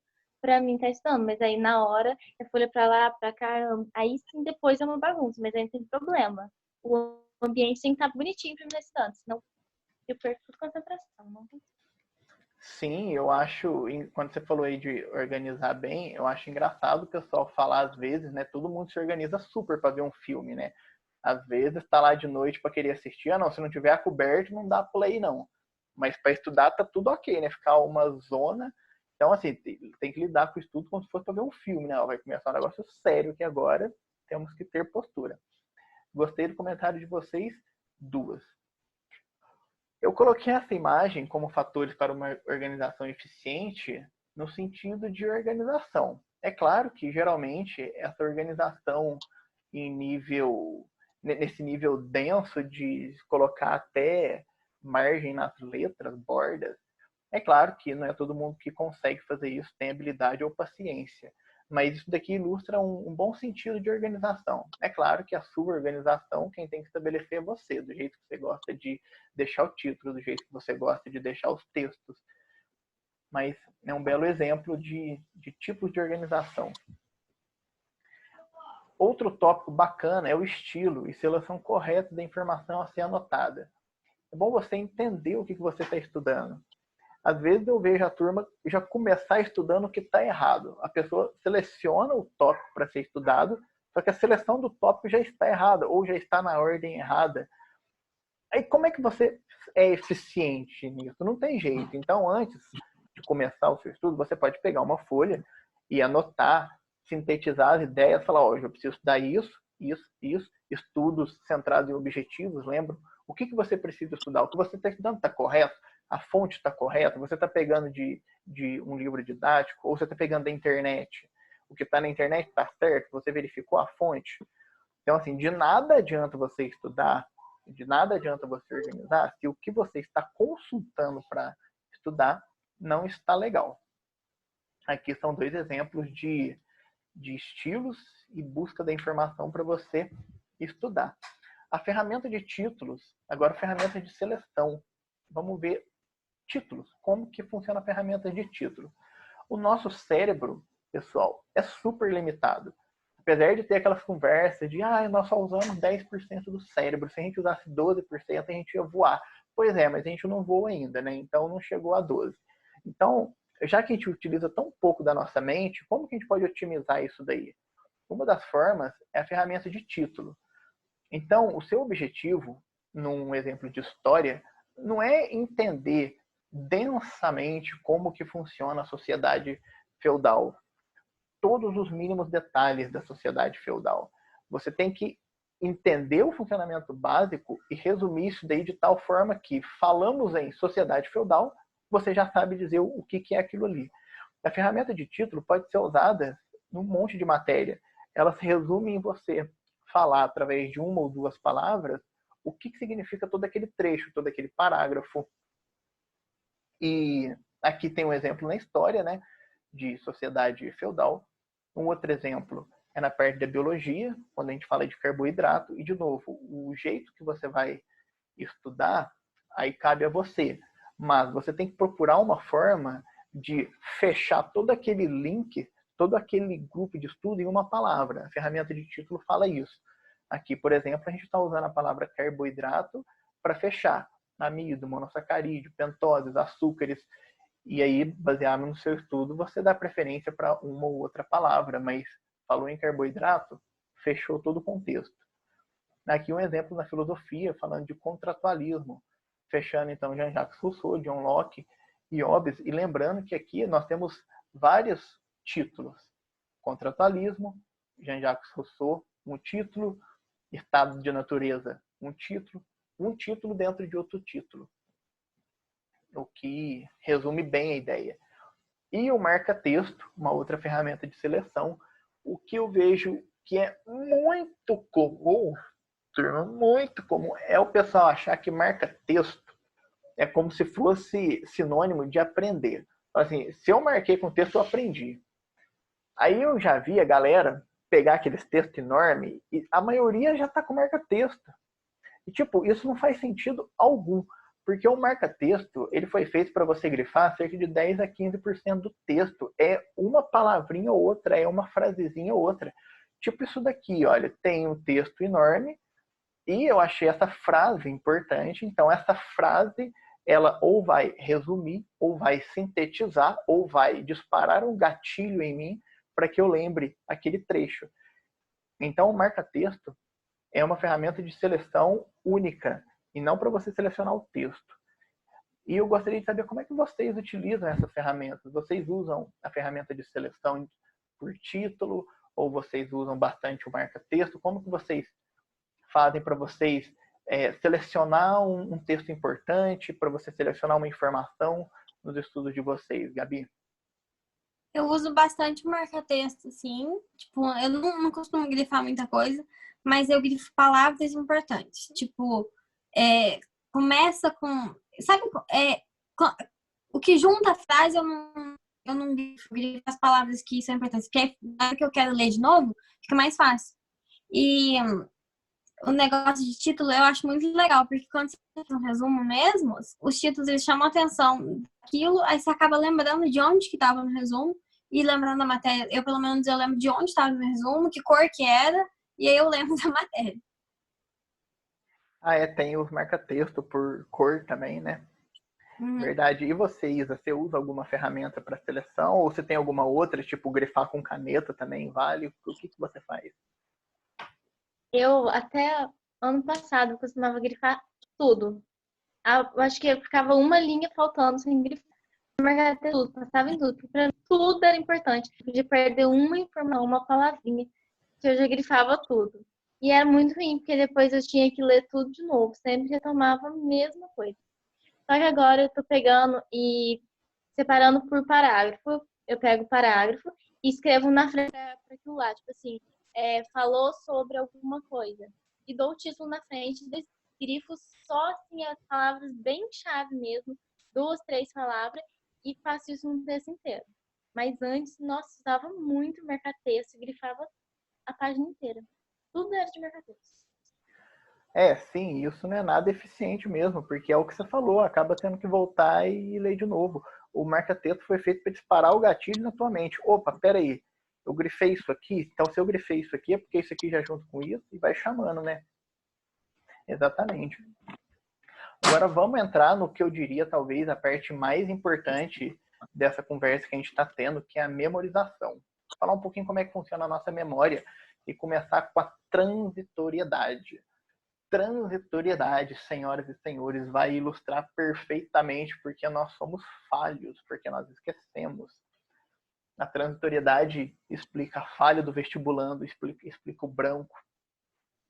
para mim estar estudando. Mas aí, na hora, é folha para lá, para cá. Aí sim, depois é uma bagunça. Mas aí não tem problema. O ambiente tem que estar bonitinho para mim estar estudando. Senão, eu perco toda a concentração. Não tem. Sim, eu acho, quando você falou aí de organizar bem, eu acho engraçado o pessoal falar às vezes, né? Todo mundo se organiza super para ver um filme, né? Às vezes tá lá de noite para querer assistir, não, se não tiver coberto não dá play não. Mas para estudar tá tudo ok, né? Ficar uma zona. Então, assim, tem que lidar com o estudo como se fosse para ver um filme, né? Vai começar um negócio sério que agora temos que ter postura. Gostei do comentário de vocês duas. Eu coloquei essa imagem como fatores para uma organização eficiente no sentido de organização. É claro que, geralmente, essa organização nesse nível denso de colocar até margem nas letras, bordas, é claro que não é todo mundo que consegue fazer isso, tem habilidade ou paciência. Mas isso daqui ilustra um bom sentido de organização. É claro que a sua organização, quem tem que estabelecer é você, do jeito que você gosta de deixar o título, do jeito que você gosta de deixar os textos. Mas é um belo exemplo de tipos de organização. Outro tópico bacana é o estilo e seleção correta da informação a ser anotada. É bom você entender o que você está estudando. Às vezes eu vejo a turma já começar estudando o que está errado. A pessoa seleciona o tópico para ser estudado, só que a seleção do tópico já está errada, ou já está na ordem errada. Aí como é que você é eficiente nisso? Não tem jeito. Então, antes de começar o seu estudo, você pode pegar uma folha e anotar, sintetizar as ideias, falar, hoje eu preciso estudar isso, estudos centrados em objetivos, lembra? O que você precisa estudar? O que você está estudando está correto? A fonte está correta? Você está pegando de um livro didático ou você está pegando da internet? O que está na internet está certo? Você verificou a fonte? Então, assim, de nada adianta você estudar, de nada adianta você organizar se o que você está consultando para estudar não está legal. Aqui são 2 exemplos de estilos e busca da informação para você estudar. A ferramenta de títulos, agora a ferramenta de seleção. Vamos ver títulos, como que funciona a ferramenta de título. O nosso cérebro, pessoal, é super limitado. Apesar de ter aquelas conversas de nós só usamos 10% do cérebro, se a gente usasse 12%, a gente ia voar. Pois é, mas a gente não voa ainda, né? Então não chegou a 12%. Então, já que a gente utiliza tão pouco da nossa mente, como que a gente pode otimizar isso daí? Uma das formas é a ferramenta de título. Então, o seu objetivo, num exemplo de história, não é entender densamente como que funciona a sociedade feudal, todos os mínimos detalhes da sociedade feudal. Você tem que entender o funcionamento básico e resumir isso daí de tal forma que, falamos em sociedade feudal, você já sabe dizer o que é aquilo ali. A ferramenta de título pode ser usada num monte de matéria. Ela se resume em você falar através de uma ou 2 palavras o que significa todo aquele trecho, todo aquele parágrafo. E aqui tem um exemplo na história, né, de sociedade feudal. Um outro exemplo é na parte da biologia, quando a gente fala de carboidrato. E, de novo, o jeito que você vai estudar, aí cabe a você. Mas você tem que procurar uma forma de fechar todo aquele link, todo aquele grupo de estudo em uma palavra. A ferramenta de título fala isso. Aqui, por exemplo, a gente está usando a palavra carboidrato para fechar amido, monossacarídeo, pentoses, açúcares. E aí, baseado no seu estudo, você dá preferência para uma ou outra palavra, mas falou em carboidrato, fechou todo o contexto. Aqui um exemplo na filosofia, falando de contratualismo, fechando então Jean-Jacques Rousseau, John Locke e Hobbes, e lembrando que aqui nós temos vários títulos. Contratualismo, Jean-Jacques Rousseau, um título, estado de natureza, um título dentro de outro título. O que resume bem a ideia. E o marca-texto, uma outra ferramenta de seleção, o que eu vejo que é muito comum, é o pessoal achar que marca-texto é como se fosse sinônimo de aprender. Assim, se eu marquei com texto, eu aprendi. Aí eu já vi a galera pegar aqueles textos enormes e a maioria já está com marca-texto. E, tipo, isso não faz sentido algum. Porque o marca-texto, ele foi feito para você grifar cerca de 10 a 15% do texto. É uma palavrinha ou outra, é uma frasezinha ou outra. Tipo isso daqui, olha, tem um texto enorme e eu achei essa frase importante. Então, essa frase, ela ou vai resumir, ou vai sintetizar, ou vai disparar um gatilho em mim para que eu lembre aquele trecho. Então, o marca-texto é uma ferramenta de seleção única e não para você selecionar o texto. E eu gostaria de saber como é que vocês utilizam essas ferramentas. Vocês usam a ferramenta de seleção por título ou vocês usam bastante o marca-texto? Como que vocês fazem para vocês selecionar um texto importante, para você selecionar uma informação nos estudos de vocês, Gabi? Eu uso bastante marca-texto, assim. Tipo, eu não costumo grifar muita coisa, mas eu grifo palavras importantes. Tipo, começa com... Sabe, o que junta a frase eu não grifo as palavras que são importantes. Porque na hora que eu quero ler de novo, fica mais fácil. E o negócio de título eu acho muito legal, porque quando você faz um resumo mesmo, os títulos eles chamam a atenção daquilo, aí você acaba lembrando de onde que estava no resumo e lembrando da matéria. Eu, pelo menos, eu lembro de onde estava no resumo, que cor que era, e aí eu lembro da matéria. Tem os marca-texto por cor também, né? Uhum. Verdade. E você, Isa, você usa alguma ferramenta para seleção? Ou você tem alguma outra, tipo grifar com caneta também vale? O que você faz? Eu, até ano passado, costumava grifar tudo. Eu acho que ficava uma linha faltando sem grifar. Marcar tudo, passava em tudo, porque pra mim tudo era importante. Eu podia perder uma informação, uma palavrinha, que eu já grifava tudo. E era muito ruim, porque depois eu tinha que ler tudo de novo, sempre retomava a mesma coisa. Só que agora eu tô pegando e separando por parágrafo. Eu pego o parágrafo e escrevo na frente pra aquilo lá. Tipo assim, falou sobre alguma coisa. E dou o título na frente, grifo só assim as palavras bem chave mesmo, 2, 3 palavras, e faço isso no texto inteiro. Mas antes, nossa, usava muito marca-texto, grifava a página inteira. Tudo era de marca-texto. Sim, isso não é nada eficiente mesmo, porque é o que você falou, acaba tendo que voltar e ler de novo. O marca-texto foi feito para disparar o gatilho na tua mente. Opa, peraí, eu grifei isso aqui, então se eu grifei isso aqui é porque isso aqui já junto com isso e vai chamando, né? Exatamente. Agora vamos entrar no que eu diria talvez a parte mais importante dessa conversa que a gente está tendo, que é a memorização. Falar um pouquinho como é que funciona a nossa memória e começar com a transitoriedade. Transitoriedade, senhoras e senhores, vai ilustrar perfeitamente porque nós somos falhos, porque nós esquecemos. A transitoriedade explica a falha do vestibulando, explica o branco,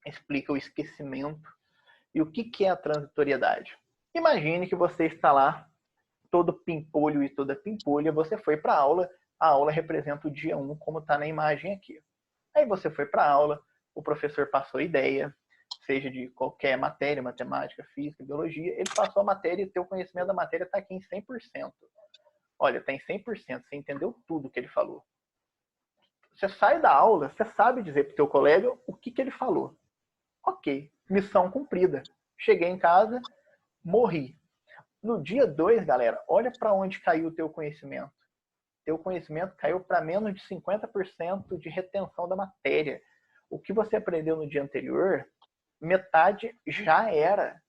explica o esquecimento. E o que é a transitoriedade? Imagine que você está lá, todo pimpolho e toda pimpolha, você foi para a aula representa o dia 1, como está na imagem aqui. Aí você foi para a aula, o professor passou a ideia, seja de qualquer matéria, matemática, física, biologia, ele passou a matéria e o teu conhecimento da matéria está aqui em 100%. Olha, está em 100%, você entendeu tudo que ele falou. Você sai da aula, você sabe dizer para o teu colega o que ele falou. Ok, missão cumprida. Cheguei em casa, morri. No dia 2, galera, olha para onde caiu o teu conhecimento. Teu conhecimento caiu para menos de 50% de retenção da matéria. O que você aprendeu no dia anterior, metade já era.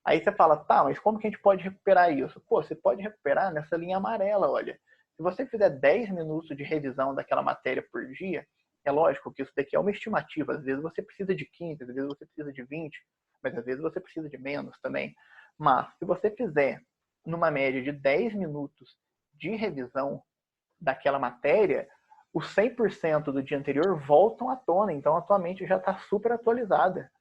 Aí você fala, tá, mas como que a gente pode recuperar isso? Pô, você pode recuperar nessa linha amarela, olha. Se você fizer 10 minutos de revisão daquela matéria por dia, é lógico que isso daqui é uma estimativa. Às vezes você precisa de 15, às vezes você precisa de 20, mas às vezes você precisa de menos também. Mas se você fizer numa média de 10 minutos de revisão daquela matéria, os 100% do dia anterior voltam à tona. Então a tua mente já está super atualizada.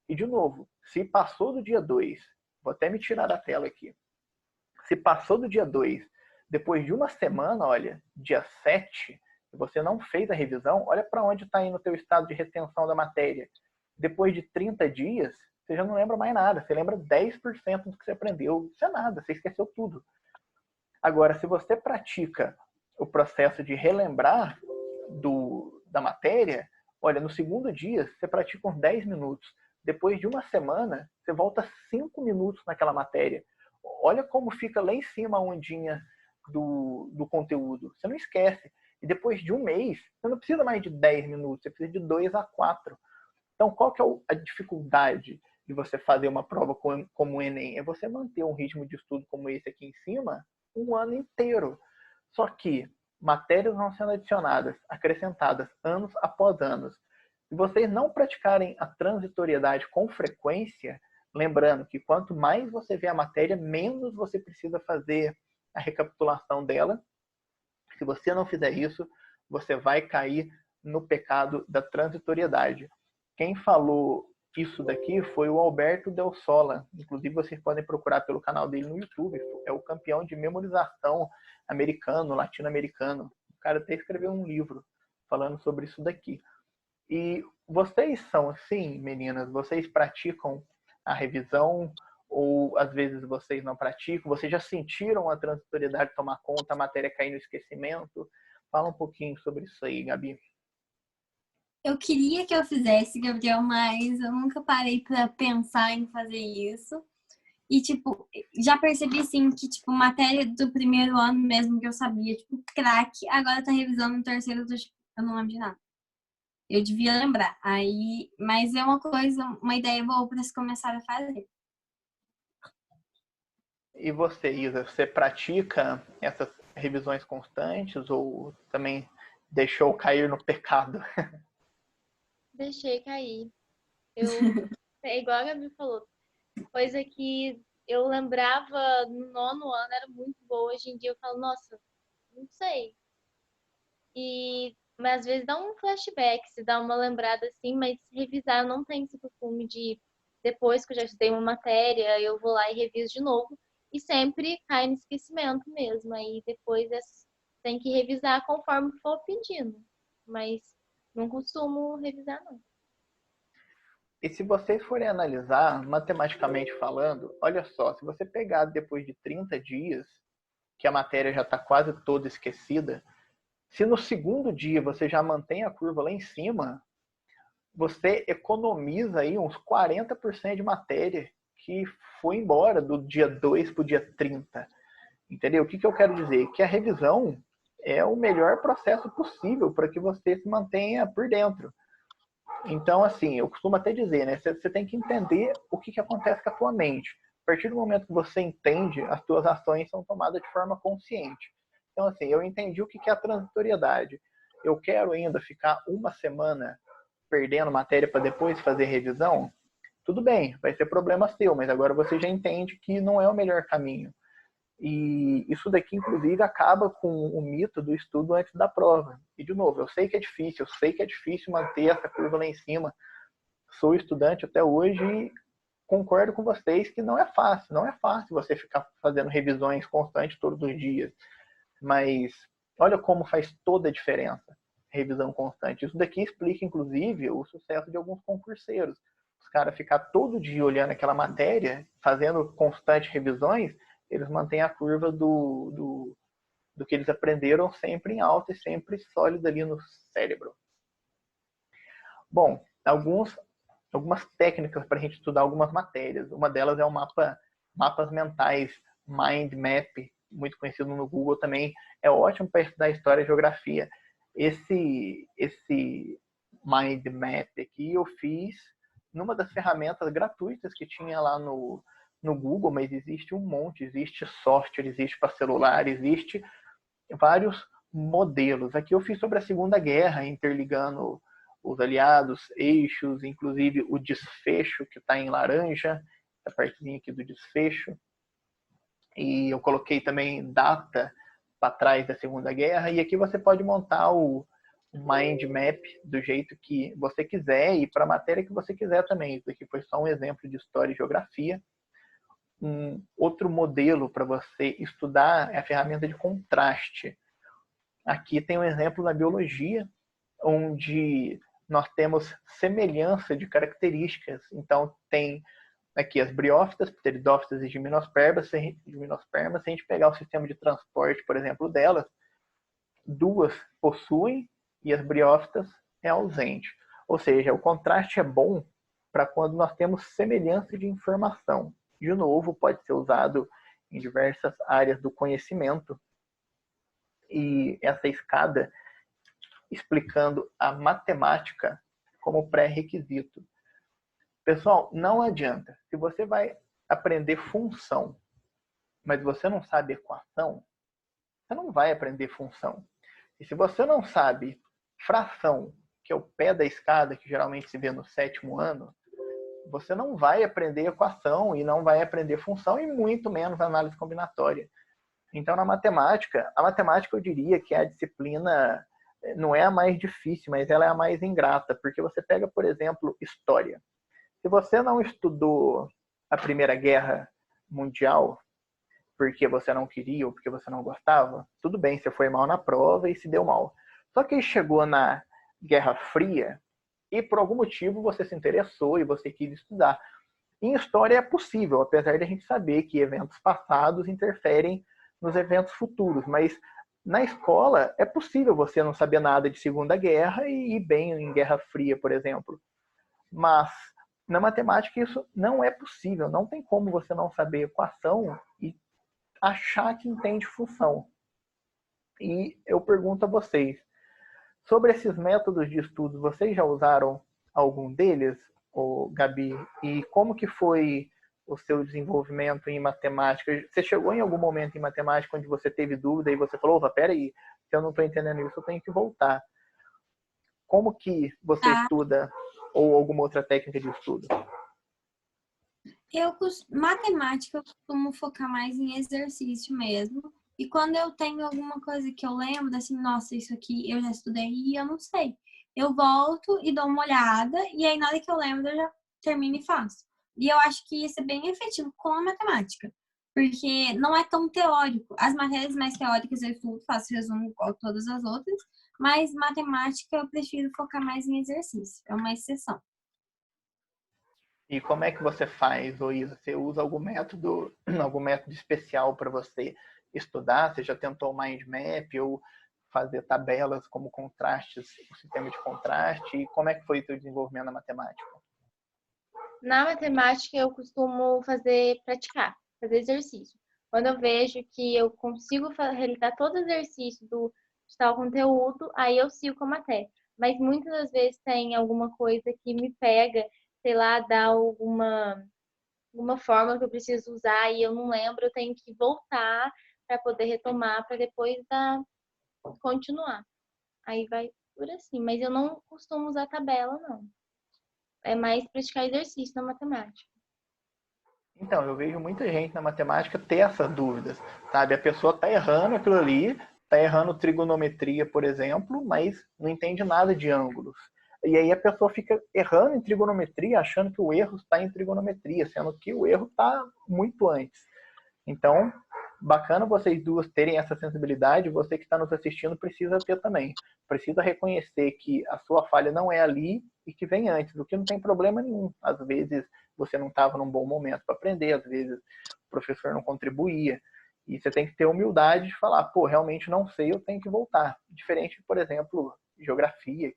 E de novo, se passou do dia 2, vou até me tirar da tela aqui. Se passou do dia 2, depois de uma semana, olha, dia 7, se você não fez a revisão, olha para onde está indo o teu estado de retenção da matéria. Depois de 30 dias, você já não lembra mais nada. Você lembra 10% do que você aprendeu. Isso é nada, você esqueceu tudo. Agora, se você pratica o processo de relembrar da matéria, olha, no segundo dia, você pratica uns 10 minutos. Depois de uma semana, você volta 5 minutos naquela matéria. Olha como fica lá em cima a ondinha do conteúdo. Você não esquece. E depois de um mês, você não precisa mais de 10 minutos, você precisa de 2 a 4. Então, qual que é a dificuldade de você fazer uma prova como o Enem? É você manter um ritmo de estudo como esse aqui em cima um ano inteiro. Só que matérias vão sendo adicionadas, acrescentadas, anos após anos. Se vocês não praticarem a transitoriedade com frequência, lembrando que quanto mais você vê a matéria, menos você precisa fazer a recapitulação dela. Se você não fizer isso, você vai cair no pecado da transitoriedade. Quem falou isso daqui foi o Alberto Del Sola. Inclusive, vocês podem procurar pelo canal dele no YouTube. É o campeão de memorização americano, latino-americano. O cara até escreveu um livro falando sobre isso daqui. E vocês são assim, meninas? Vocês praticam a revisão ou às vezes vocês não praticam? Vocês já sentiram a transitoriedade tomar conta, a matéria cair no esquecimento? Fala um pouquinho sobre isso aí, Gabi. Eu queria que eu fizesse, Gabriel, mas eu nunca parei pra pensar em fazer isso. E, tipo, já percebi, sim, que, tipo, matéria do primeiro ano mesmo que eu sabia, tipo, craque, agora tá revisando no terceiro, eu não lembro de nada. Eu devia lembrar. Aí, mas é uma coisa, uma ideia boa para se começar a fazer. E você, Isa, você pratica essas revisões constantes ou também deixou cair no pecado? Deixei cair. É igual a Gabi falou, coisa que eu lembrava no nono ano era muito boa. Hoje em dia eu falo, nossa, não sei. Mas às vezes dá um flashback, se dá uma lembrada assim, mas revisar eu não tenho esse costume de, depois que eu já estudei uma matéria, eu vou lá e reviso de novo. E sempre cai no esquecimento mesmo. Aí depois tem que revisar conforme for pedindo. Mas não costumo revisar, não. E se vocês forem analisar, matematicamente falando, olha só, se você pegar depois de 30 dias, que a matéria já está quase toda esquecida, se no segundo dia você já mantém a curva lá em cima, você economiza aí uns 40% de matéria que foi embora do dia 2 para o dia 30. Entendeu? O que eu quero dizer? Que a revisão é o melhor processo possível para que você se mantenha por dentro. Então, assim, eu costumo até dizer, né? Você tem que entender o que acontece com a tua mente. A partir do momento que você entende, as tuas ações são tomadas de forma consciente. Então, assim, eu entendi o que é a transitoriedade. Eu quero ainda ficar uma semana perdendo matéria para depois fazer revisão? Tudo bem, vai ser problema seu, mas agora você já entende que não é o melhor caminho. E isso daqui, inclusive, acaba com o mito do estudo antes da prova. E, de novo, eu sei que é difícil manter essa curva lá em cima. Sou estudante até hoje e concordo com vocês que não é fácil. Não é fácil você ficar fazendo revisões constantes todos os dias. Mas olha como faz toda a diferença, revisão constante. Isso daqui explica, inclusive, o sucesso de alguns concurseiros. Os caras ficar todo dia olhando aquela matéria, fazendo constantes revisões, eles mantêm a curva do que eles aprenderam sempre em alta e sempre sólida ali no cérebro. Bom, algumas técnicas para a gente estudar algumas matérias. Uma delas é o mapas mentais, mind map, muito conhecido no Google também. É ótimo para estudar história e geografia. Esse mind map aqui eu fiz numa das ferramentas gratuitas que tinha lá no Google, mas existe um monte, existe software, existe para celular, existe vários modelos. Aqui eu fiz sobre a Segunda Guerra, interligando os aliados, eixos, inclusive o desfecho que está em laranja, a partezinha aqui do desfecho. E eu coloquei também data para trás da Segunda Guerra. E aqui você pode montar o mind map do jeito que você quiser e para a matéria que você quiser também. Isso aqui foi só um exemplo de história e geografia. Um outro modelo para você estudar é a ferramenta de contraste. Aqui tem um exemplo na biologia, onde nós temos semelhança de características. Então, tem aqui as briófitas, pteridófitas e gimnospermas. Se a gente pegar o sistema de transporte, por exemplo, delas, duas possuem e as briófitas é ausente. Ou seja, o contraste é bom para quando nós temos semelhança de informação. De novo, pode ser usado em diversas áreas do conhecimento. E essa escada explicando a matemática como pré-requisito. Pessoal, não adianta. Se você vai aprender função, mas você não sabe equação, você não vai aprender função. E se você não sabe fração, que é o pé da escada, que geralmente se vê no 7º ano, você não vai aprender equação e não vai aprender função e muito menos análise combinatória. Então, na matemática, a matemática eu diria que é a disciplina, não é a mais difícil, mas ela é a mais ingrata, porque você pega, por exemplo, história. Se você não estudou a Primeira Guerra Mundial porque você não queria ou porque você não gostava, tudo bem, você foi mal na prova e se deu mal. Só que chegou na Guerra Fria e por algum motivo você se interessou e você quis estudar. Em história é possível, apesar de a gente saber que eventos passados interferem nos eventos futuros, mas na escola é possível você não saber nada de Segunda Guerra e ir bem em Guerra Fria, por exemplo. Mas na matemática isso não é possível, não tem como você não saber equação e achar que entende função. E eu pergunto a vocês, sobre esses métodos de estudo, vocês já usaram algum deles, Gabi? E como que foi o seu desenvolvimento em matemática? Você chegou em algum momento em matemática onde você teve dúvida e você falou, opa, peraí, se eu não estou entendendo isso, eu tenho que voltar. Como que você estuda ou alguma outra técnica de estudo? Matemática, eu costumo focar mais em exercício mesmo. E quando eu tenho alguma coisa que eu lembro, assim, nossa, isso aqui eu já estudei e eu não sei. Eu volto e dou uma olhada, e aí na hora que eu lembro, eu já termino e faço. E eu acho que isso é bem efetivo com a matemática, porque não é tão teórico. As matérias mais teóricas eu estudo, faço resumo igual todas as outras, mas matemática eu prefiro focar mais em exercício, é uma exceção. E como é que você faz, Luísa? Você usa algum método especial para você estudar? Você já tentou mind map ou fazer tabelas como contrastes, o sistema de contraste? E como é que foi o seu desenvolvimento na matemática? Na matemática, eu costumo praticar, fazer exercício. Quando eu vejo que eu consigo realizar todo o exercício de tal conteúdo, aí eu sigo com a matéria. Mas muitas das vezes tem alguma coisa que me pega, sei lá, dá alguma fórmula que eu preciso usar e eu não lembro, eu tenho que voltar para poder retomar, para depois continuar. Aí vai por assim, mas eu não costumo usar tabela, não. É mais praticar exercício na matemática. Então, eu vejo muita gente na matemática ter essas dúvidas, sabe? A pessoa está errando aquilo ali, está errando trigonometria, por exemplo, mas não entende nada de ângulos. E aí a pessoa fica errando em trigonometria, achando que o erro está em trigonometria, sendo que o erro está muito antes. Então, bacana vocês duas terem essa sensibilidade, você que está nos assistindo precisa ter também. Precisa reconhecer que a sua falha não é ali e que vem antes, o que não tem problema nenhum. Às vezes você não estava num bom momento para aprender, às vezes o professor não contribuía. E você tem que ter humildade de falar, pô, realmente não sei, eu tenho que voltar. Diferente, por exemplo, geografia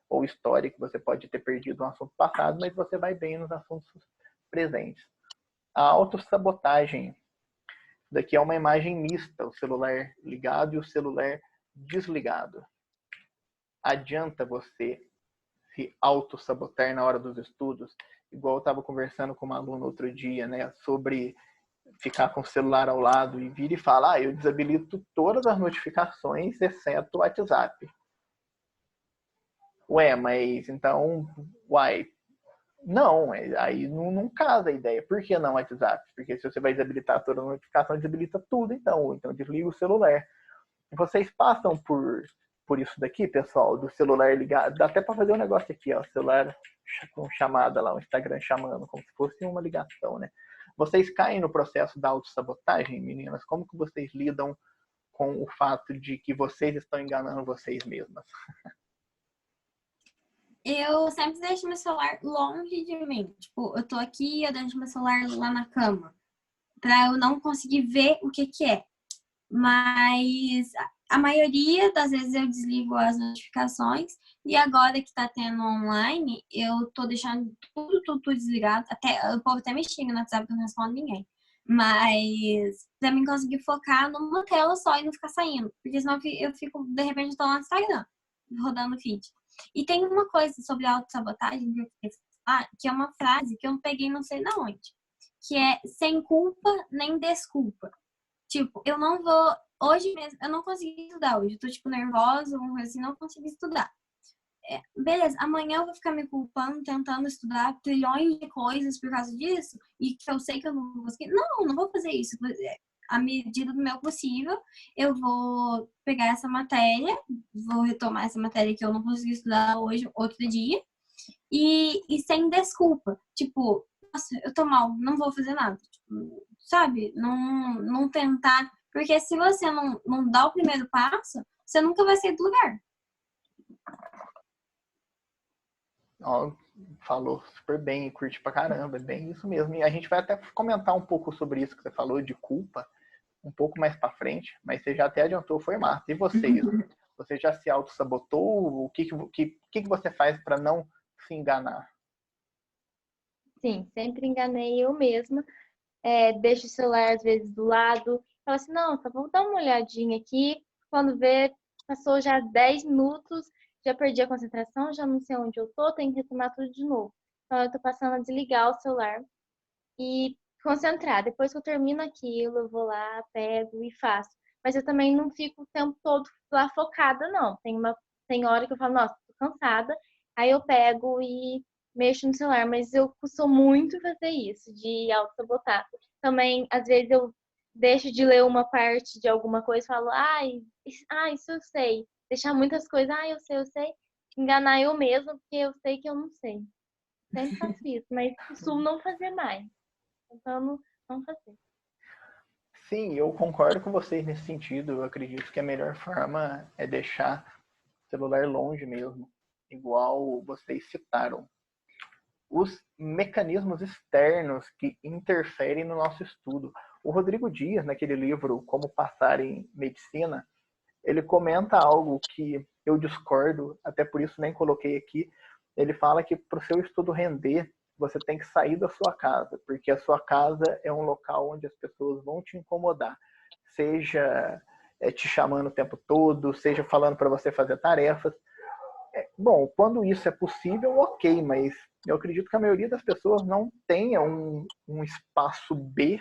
ou história, que você pode ter perdido um assunto passado, mas você vai bem nos assuntos presentes. A autossabotagem. Daqui é uma imagem mista, o celular ligado e o celular desligado. Adianta você se auto-sabotar na hora dos estudos? Igual eu estava conversando com uma aluna outro dia, né, sobre ficar com o celular ao lado e vir e falar, eu desabilito todas as notificações, exceto o WhatsApp. Ué, mas então, não, aí não casa a ideia. Por que não WhatsApp? Porque se você vai desabilitar toda a notificação, desabilita tudo, então desliga o celular. Vocês passam por isso daqui, pessoal, do celular ligado. Dá até para fazer um negócio aqui, ó, celular com chamada lá, o Instagram chamando, como se fosse uma ligação, né? Vocês caem no processo da autossabotagem, meninas? Como que vocês lidam com o fato de que vocês estão enganando vocês mesmas? Eu sempre deixo meu celular longe de mim. Tipo, eu tô aqui, eu deixo meu celular lá na cama, pra eu não conseguir ver o que é. Mas a maioria das vezes eu desligo as notificações e agora que tá tendo online, eu tô deixando tudo desligado. Até, o povo até me xinga no WhatsApp que eu não respondo ninguém. Mas pra mim conseguir focar numa tela só e não ficar saindo. Porque senão eu fico, de repente, eu tô lá no Instagram, rodando o feed. E tem uma coisa sobre a autossabotagem que é uma frase que eu peguei não sei de onde. Que é sem culpa nem desculpa. Tipo, eu não vou... Hoje mesmo, eu não consegui estudar hoje. Eu tô, tipo, nervosa, alguma coisa assim, não consegui estudar. Beleza, amanhã eu vou ficar me culpando, tentando estudar trilhões de coisas por causa disso, e que eu sei que eu não vou conseguir. Não vou fazer isso. À medida do meu possível, eu vou pegar essa matéria, vou retomar essa matéria que eu não consegui estudar hoje, outro dia, e sem desculpa. Tipo, nossa, eu tô mal, não vou fazer nada. Tipo, sabe? Não tentar. Porque se você não dá o primeiro passo, você nunca vai sair do lugar. Ó, falou super bem, curte pra caramba, é bem isso mesmo. E a gente vai até comentar um pouco sobre isso que você falou de culpa, um pouco mais pra frente, mas você já até adiantou, foi massa. E você, Isa? Você já se auto-sabotou? O que você faz para não se enganar? Sim, sempre enganei eu mesma. Deixo o celular às vezes do lado. Falo assim, não, só vou dar uma olhadinha aqui. Quando vê, passou já 10 minutos, já perdi a concentração, já não sei onde eu tô, tenho que retomar tudo de novo. Então eu tô passando a desligar o celular e concentrar. Depois que eu termino aquilo, eu vou lá, pego e faço. Mas eu também não fico o tempo todo lá focada, não. Tem hora que eu falo, nossa, tô cansada. Aí eu pego e mexo no celular. Mas eu costumo muito fazer isso, de auto-sabotar. Também, às vezes, eu deixo de ler uma parte de alguma coisa e falo, isso eu sei. Deixar muitas coisas, eu sei. Enganar eu mesma, porque eu sei que eu não sei. Sempre faço isso, mas costumo não fazer mais. Então, não fazer. Sim, eu concordo com vocês nesse sentido. Eu acredito que a melhor forma é deixar o celular longe mesmo, igual vocês citaram. Os mecanismos externos que interferem no nosso estudo. O Rodrigo Dias, naquele livro Como Passar em Medicina, ele comenta algo que eu discordo, até por isso nem coloquei aqui. Ele fala que para o seu estudo render, você tem que sair da sua casa, porque a sua casa é um local onde as pessoas vão te incomodar, seja te chamando o tempo todo, seja falando para você fazer tarefas. Bom, quando isso é possível, ok, mas eu acredito que a maioria das pessoas não tenha um espaço B,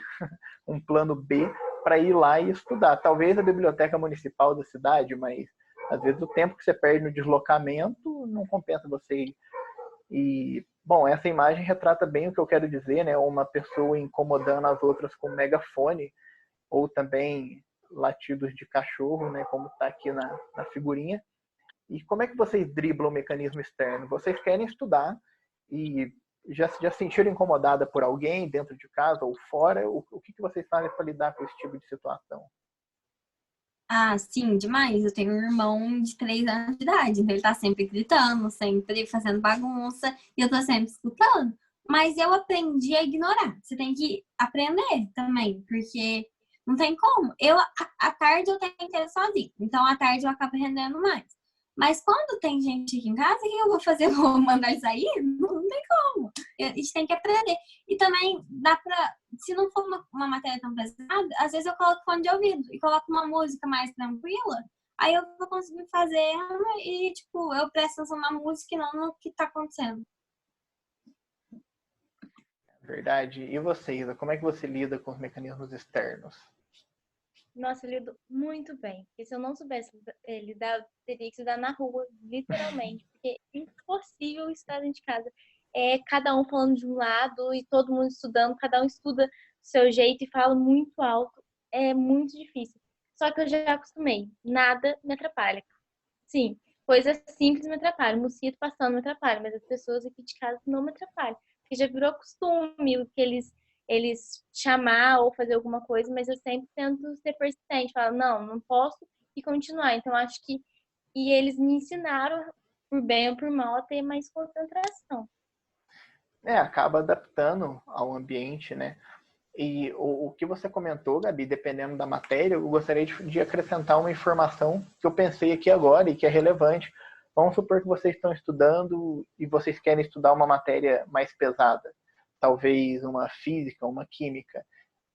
um plano B, para ir lá e estudar. Talvez a biblioteca municipal da cidade, mas às vezes o tempo que você perde no deslocamento não compensa você ir. E, bom, essa imagem retrata bem o que eu quero dizer, né? Uma pessoa incomodando as outras com megafone, ou também latidos de cachorro, né? Como está aqui na figurinha. E como é que vocês driblam o mecanismo externo? Vocês querem estudar e já se sentiram incomodada por alguém dentro de casa ou fora? O que vocês fazem para lidar com esse tipo de situação? Ah, sim, demais. Eu tenho um irmão de 3 anos de idade, então ele tá sempre gritando, sempre fazendo bagunça, e eu tô sempre escutando. Mas eu aprendi a ignorar. Você tem que aprender também, porque não tem como. À tarde eu tenho que ir sozinha, então à tarde eu acabo rendendo mais. Mas quando tem gente aqui em casa, o que eu vou fazer? Eu vou mandar sair? Não tem como. A gente tem que aprender. E também dá pra, se não for uma matéria tão pesada, às vezes eu coloco fone de ouvido e coloco uma música mais tranquila, aí eu vou conseguir fazer e, tipo, eu presto atenção na música e não no que tá acontecendo. Verdade. E você, Isa, como é que você lida com os mecanismos externos? Nossa, eu lido muito bem. Porque se eu não soubesse lidar, eu teria que estudar na rua, literalmente. Porque é impossível estar dentro de casa. É cada um falando de um lado e todo mundo estudando, cada um estuda do seu jeito e fala muito alto. É muito difícil. Só que eu já acostumei. Nada me atrapalha. Sim, coisas simples me atrapalham. Mosquito passando me atrapalha, mas as pessoas aqui de casa não me atrapalham. Porque já virou costume o que eles chamar ou fazer alguma coisa, mas eu sempre tento ser persistente, falar, não posso e continuar. Então acho que e eles me ensinaram por bem ou por mal a ter mais concentração. Acaba adaptando ao ambiente, né? E o que você comentou, Gabi, dependendo da matéria, eu gostaria de acrescentar uma informação que eu pensei aqui agora e que é relevante. Vamos supor que vocês estão estudando e vocês querem estudar uma matéria mais pesada, talvez uma física, uma química,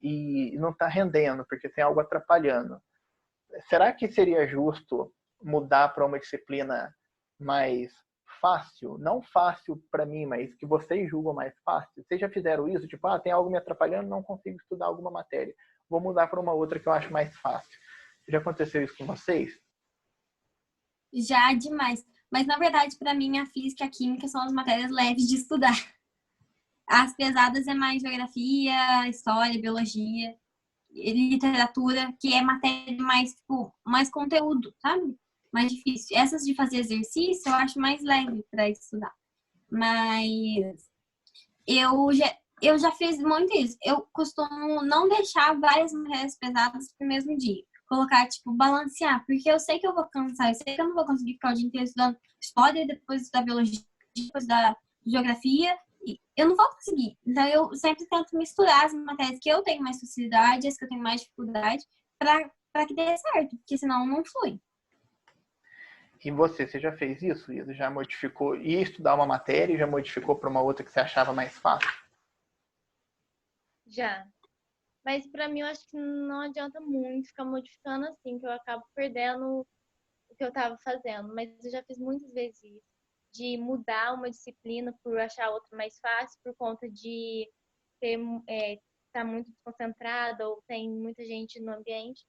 e não está rendendo porque tem algo atrapalhando. Será que seria justo mudar para uma disciplina mais fácil? Não fácil para mim, mas que vocês julgam mais fácil? Vocês já fizeram isso? Tipo, tem algo me atrapalhando, não consigo estudar alguma matéria. Vou mudar para uma outra que eu acho mais fácil. Já aconteceu isso com vocês? Já demais. Mas, na verdade, para mim, a física e a química são as matérias leves de estudar. As pesadas é mais geografia, história, biologia, literatura, que é matéria mais, tipo, mais conteúdo, sabe? Mais difícil. Essas de fazer exercício, eu acho mais leve para estudar. Mas eu já fiz muito isso. Eu costumo não deixar várias matérias pesadas pro mesmo dia. Colocar, tipo, balancear. Porque eu sei que eu vou cansar. Eu sei que eu não vou conseguir ficar o dia inteiro estudando história, depois da biologia, depois da geografia. Eu não vou conseguir. Então, eu sempre tento misturar as matérias que eu tenho mais facilidade, as que eu tenho mais dificuldade, para que dê certo. Porque senão não flui. E você já fez isso, Isa? Já modificou? Ia estudar uma matéria e já modificou para uma outra que você achava mais fácil? Já. Mas pra mim eu acho que não adianta muito ficar modificando assim, que eu acabo perdendo o que eu tava fazendo. Mas eu já fiz muitas vezes isso, de mudar uma disciplina por achar outra mais fácil, por conta de ter, tá muito desconcentrada ou tem muita gente no ambiente.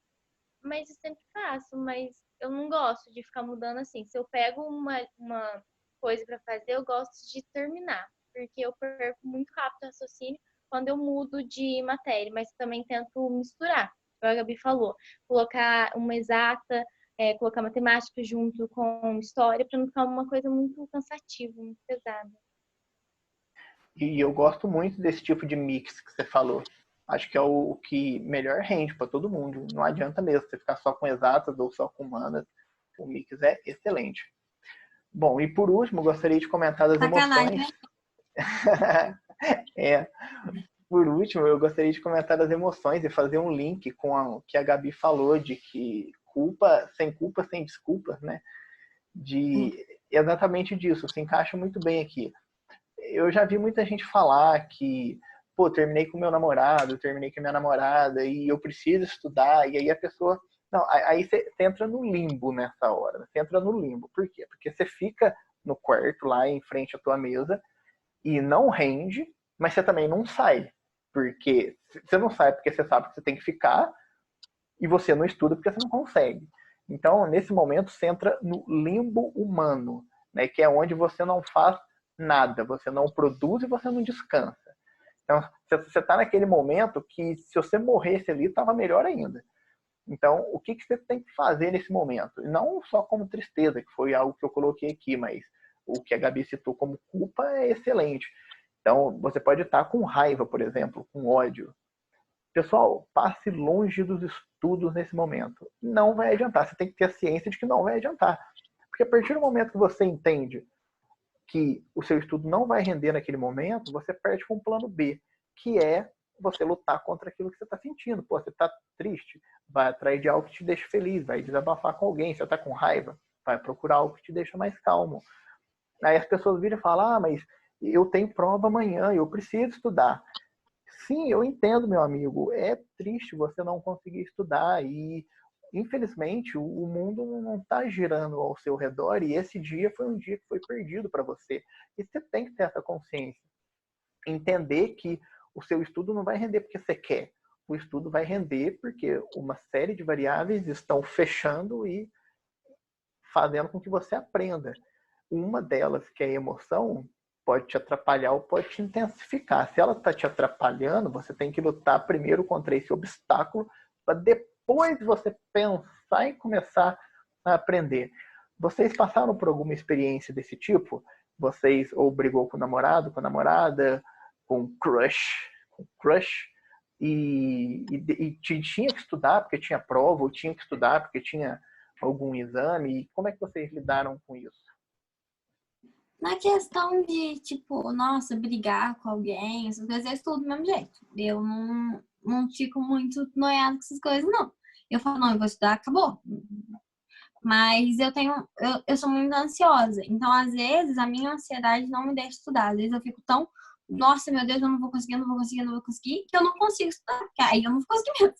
Mas eu sempre faço, mas eu não gosto de ficar mudando assim. Se eu pego uma coisa pra fazer, eu gosto de terminar, porque eu perco muito rápido o raciocínio quando eu mudo de matéria, mas também tento misturar, como a Gabi falou, colocar uma exata, colocar matemática junto com história, para não ficar uma coisa muito cansativa, muito pesada. E eu gosto muito desse tipo de mix que você falou. Acho que é o que melhor rende para todo mundo. Não adianta mesmo você ficar só com exatas ou só com humanas. O mix é excelente. Bom, e por último, gostaria de comentar das Sacanagem, emoções. né? É, por último, eu gostaria de comentar das emoções e fazer um link com o que a Gabi falou de que culpa, sem desculpas, né? De exatamente disso, se encaixa muito bem aqui. Eu já vi muita gente falar que, pô, terminei com meu namorado, terminei com a minha namorada e eu preciso estudar, e aí a pessoa. Não, aí você entra no limbo nessa hora. Você entra no limbo. Por quê? Porque você fica no quarto, lá em frente à tua mesa, e não rende, mas você também não sai. Porque você não sai porque você sabe que você tem que ficar, e você não estuda porque você não consegue. Então, nesse momento, você entra no limbo humano, né, que é onde você não faz nada, você não produz e você não descansa. Então, você está naquele momento que, se você morresse ali, estava melhor ainda. Então, o que você tem que fazer nesse momento? Não só como tristeza, que foi algo que eu coloquei aqui, mas o que a Gabi citou como culpa é excelente. Então, você pode estar com raiva, por exemplo, com ódio. Pessoal, passe longe dos estudos nesse momento. Não vai adiantar. Você tem que ter a ciência de que não vai adiantar. Porque a partir do momento que você entende que o seu estudo não vai render naquele momento, você parte com um plano B, que é você lutar contra aquilo que você está sentindo. Pô, você está triste, vai atrás de algo que te deixa feliz, vai desabafar com alguém. Você está com raiva, vai procurar algo que te deixa mais calmo. Aí as pessoas viram e falam, mas eu tenho prova amanhã, eu preciso estudar. Sim, eu entendo, meu amigo. É triste você não conseguir estudar e, infelizmente, o mundo não está girando ao seu redor e esse dia foi um dia que foi perdido para você. E você tem que ter essa consciência. Entender que o seu estudo não vai render porque você quer. O estudo vai render porque uma série de variáveis estão fechando e fazendo com que você aprenda. Uma delas, que é a emoção, pode te atrapalhar ou pode te intensificar. Se ela está te atrapalhando, você tem que lutar primeiro contra esse obstáculo para depois você pensar e começar a aprender. Vocês passaram por alguma experiência desse tipo? Vocês ou brigou com o namorado, com a namorada, com crush e tinha que estudar porque tinha prova, ou tinha que estudar porque tinha algum exame? E como é que vocês lidaram com isso? Na questão de, tipo, nossa, brigar com alguém, essas coisas, eu estudo do mesmo jeito. Eu não fico muito noiada com essas coisas, não. Eu falo, não, eu vou estudar, acabou. Mas eu sou muito ansiosa. Então, às vezes, a minha ansiedade não me deixa estudar. Às vezes eu fico tão, nossa, meu Deus, eu não vou conseguir, eu não vou conseguir, eu não vou conseguir, que eu não consigo estudar. Porque aí eu não vou conseguir mesmo.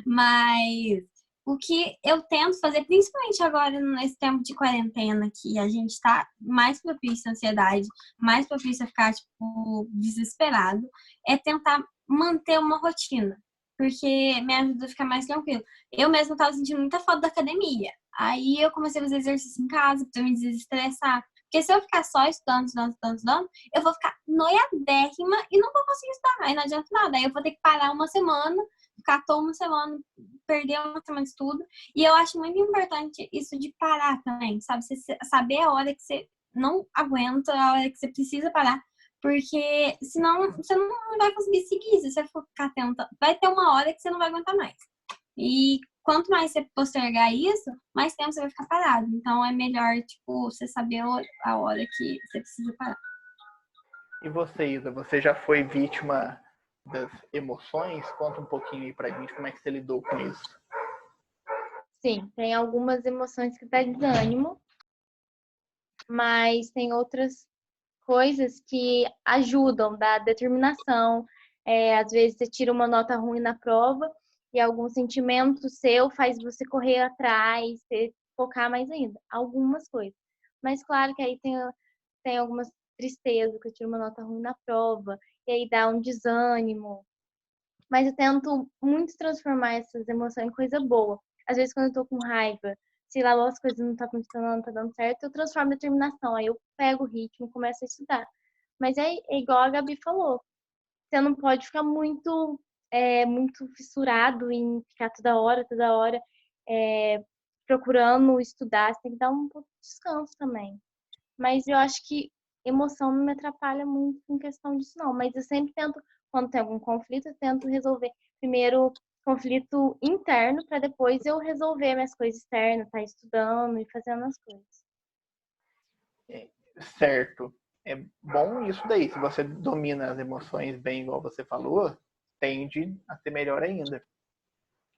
Mas o que eu tento fazer, principalmente agora nesse tempo de quarentena, que a gente tá mais propício à ansiedade, mais propício a ficar, tipo, desesperado, é tentar manter uma rotina. Porque me ajuda a ficar mais tranquilo. Eu mesma tava sentindo muita falta da academia. Aí eu comecei a fazer exercício em casa pra me desestressar. Porque se eu ficar só estudando, eu vou ficar noiadérrima e não vou conseguir estudar. Aí não adianta nada. Aí eu vou ter que parar uma semana, ficar à toa uma semana, perder uma semana de estudo. E eu acho muito importante isso de parar também, sabe? Você saber a hora que você não aguenta, a hora que você precisa parar. Porque senão você não vai conseguir seguir. Se você for ficar atenta, vai ter uma hora que você não vai aguentar mais. E quanto mais você postergar isso, mais tempo você vai ficar parado. Então é melhor, tipo, você saber a hora que você precisa parar. E você, Isa, você já foi vítima das emoções? Conta um pouquinho aí pra gente como é que você lidou com isso. Sim, tem algumas emoções que dá desânimo, mas tem outras coisas que ajudam, dá determinação. Às vezes você tira uma nota ruim na prova e algum sentimento seu faz você correr atrás, você focar mais ainda. Algumas coisas. Mas claro que aí tem algumas tristezas, que eu tiro uma nota ruim na prova, e aí dá um desânimo. Mas eu tento muito transformar essas emoções em coisa boa. Às vezes, quando eu tô com raiva, sei lá, as coisas não tá funcionando, não tá dando certo, eu transformo em determinação. Aí eu pego o ritmo e começo a estudar. Mas é igual a Gabi falou. Você não pode ficar muito fissurado em ficar toda hora, procurando estudar. Você tem que dar um pouco de descanso também. Mas eu acho que emoção não me atrapalha muito em questão disso, não. Mas eu sempre tento, quando tem algum conflito, eu tento resolver primeiro conflito interno, para depois eu resolver minhas coisas externas, tá estudando e fazendo as coisas. Certo. É bom isso daí. Se você domina as emoções bem, igual você falou, tende a ser melhor ainda.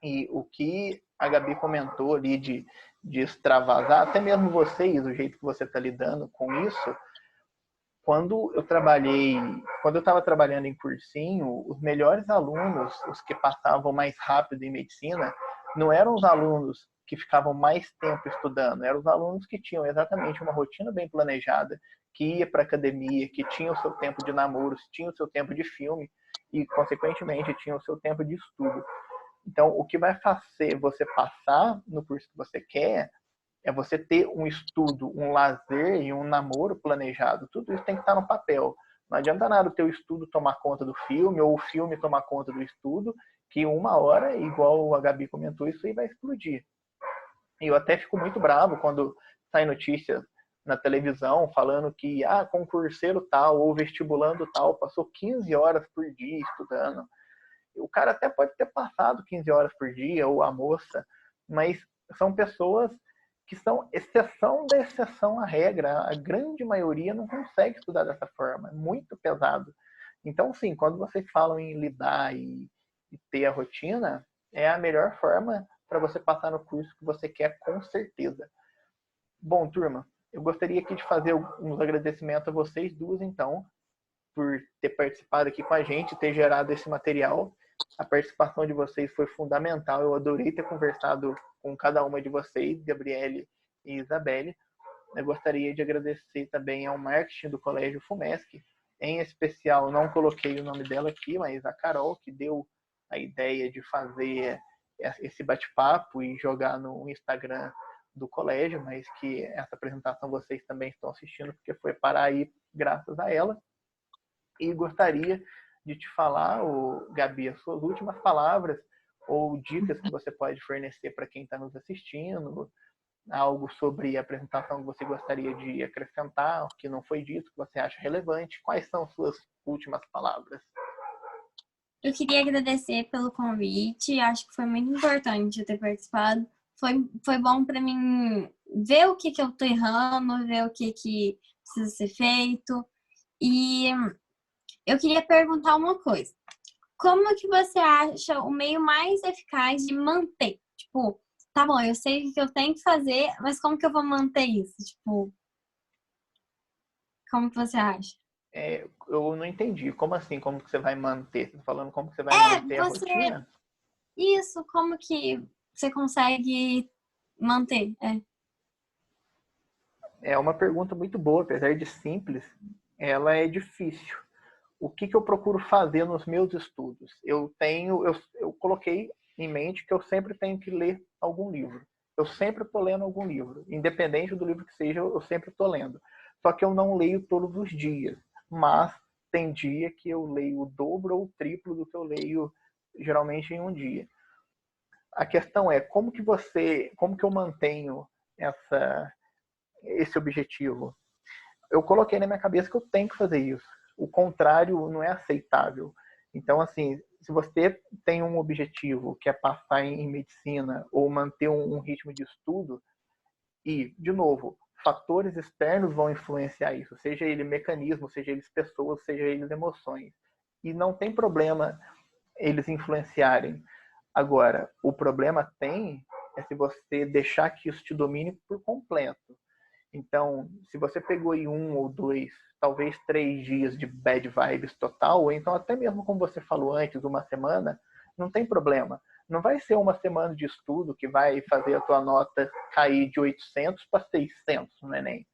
E o que a Gabi comentou ali de extravasar, até mesmo vocês, o jeito que você está lidando com isso, quando eu estava trabalhando em cursinho, os melhores alunos, os que passavam mais rápido em medicina, não eram os alunos que ficavam mais tempo estudando, eram os alunos que tinham exatamente uma rotina bem planejada, que ia para academia, que tinham o seu tempo de namoro, tinham o seu tempo de filme e, consequentemente, tinham o seu tempo de estudo. Então, o que vai fazer você passar no curso que você quer é você ter um estudo, um lazer e um namoro planejado. Tudo isso tem que estar no papel. Não adianta nada o teu estudo tomar conta do filme ou o filme tomar conta do estudo, que uma hora, igual a Gabi comentou, isso aí vai explodir. E eu até fico muito bravo quando sai notícias na televisão falando que concurseiro tal ou vestibulando tal passou 15 horas por dia estudando. O cara até pode ter passado 15 horas por dia, ou a moça, mas são pessoas que são exceção da exceção à regra. A grande maioria não consegue estudar dessa forma, é muito pesado. Então, sim, quando vocês falam em lidar e ter a rotina, é a melhor forma para você passar no curso que você quer, com certeza. Bom, turma, eu gostaria aqui de fazer uns agradecimentos a vocês duas, então, por ter participado aqui com a gente, ter gerado esse material. A participação de vocês foi fundamental. Eu adorei ter conversado com cada uma de vocês, Gabriele e Isabelle. Eu gostaria de agradecer também ao marketing do Colégio FUMESC. Em especial, não coloquei o nome dela aqui, mas a Carol, que deu a ideia de fazer esse bate-papo e jogar no Instagram do colégio, mas que essa apresentação vocês também estão assistindo, porque foi para aí graças a ela. E gostaria de te falar, Gabi, as suas últimas palavras ou dicas que você pode fornecer para quem está nos assistindo, algo sobre a apresentação que você gostaria de acrescentar, que não foi dito, que você acha relevante. Quais são suas últimas palavras? Eu queria agradecer pelo convite, acho que foi muito importante eu ter participado. Foi bom para mim ver o que eu tô errando, ver o que precisa ser feito. E eu queria perguntar uma coisa. Como que você acha o meio mais eficaz de manter? Tipo, tá bom, eu sei o que eu tenho que fazer, mas como que eu vou manter isso? Tipo, como que você acha? Eu não entendi. Como assim? Como que você vai manter? Você tá falando como que você vai manter a Você... rotina? Isso, como que você consegue manter? É uma pergunta muito boa, apesar de simples, ela é difícil. O que eu procuro fazer nos meus estudos? Eu coloquei em mente que eu sempre tenho que ler algum livro. Eu sempre estou lendo algum livro. Independente do livro que seja, eu sempre estou lendo. Só que eu não leio todos os dias. Mas tem dia que eu leio o dobro ou o triplo do que eu leio geralmente em um dia. A questão é como que eu mantenho esse objetivo? eu coloquei na minha cabeça que eu tenho que fazer isso. O contrário não é aceitável. Então, assim, se você tem um objetivo que é passar em medicina ou manter um ritmo de estudo, e, de novo, fatores externos vão influenciar isso, seja ele mecanismo, seja eles pessoas, seja eles emoções. E não tem problema eles influenciarem. Agora, o problema é se você deixar que isso te domine por completo. Então, se você pegou aí 1 ou 2, talvez 3 dias de bad vibes total, ou então até mesmo como você falou antes, uma semana, não tem problema. Não vai ser uma semana de estudo que vai fazer a tua nota cair de 800 para 600 no Enem.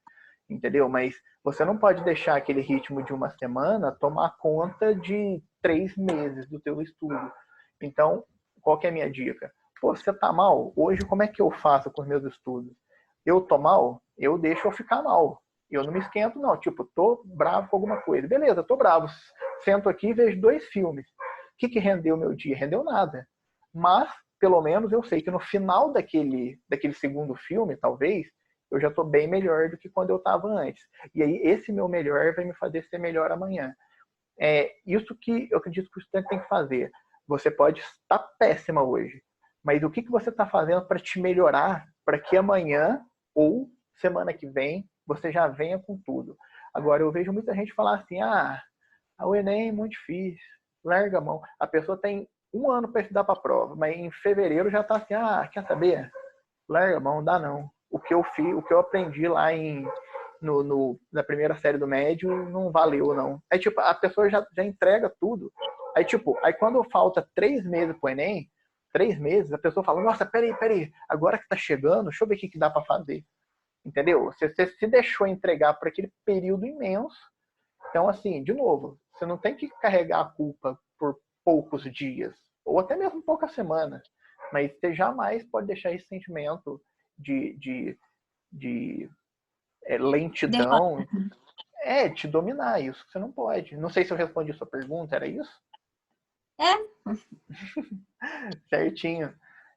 Entendeu? Mas você não pode deixar aquele ritmo de uma semana tomar conta de 3 meses do teu estudo. Então, qual que é a minha dica? Pô, você tá mal? Hoje, como é que eu faço com os meus estudos? Eu tô mal? Eu deixo eu ficar mal. Eu não me esquento, não. Tipo, tô bravo com alguma coisa. Beleza, tô bravo. Sento aqui e vejo 2 filmes. O que rendeu meu dia? Rendeu nada. Mas, pelo menos, eu sei que no final daquele segundo filme, talvez, eu já estou bem melhor do que quando eu estava antes. E aí, esse meu melhor vai me fazer ser melhor amanhã. É isso que eu acredito que o estudante tem que fazer. Você pode estar péssima hoje, mas o que você está fazendo para te melhorar, para que amanhã ou semana que vem você já venha com tudo. Agora, eu vejo muita gente falar assim, o Enem é muito difícil, larga a mão. A pessoa tem 1 ano para estudar para a prova, mas em fevereiro já está assim, quer saber? Larga a mão, dá não. O que eu fiz, o que eu aprendi lá na primeira série do médio não valeu, não. Aí, tipo, a pessoa já entrega tudo. Aí quando falta 3 meses pro Enem, 3 meses, a pessoa fala, nossa, peraí, agora que tá chegando, deixa eu ver o que dá para fazer. Entendeu? Você se deixou entregar por aquele período imenso. Então, assim, de novo, você não tem que carregar a culpa por poucos dias, ou até mesmo poucas semanas. Mas você jamais pode deixar esse sentimento de lentidão te dominar. Isso você não pode. Não sei se eu respondi a sua pergunta, era isso? É. Certinho.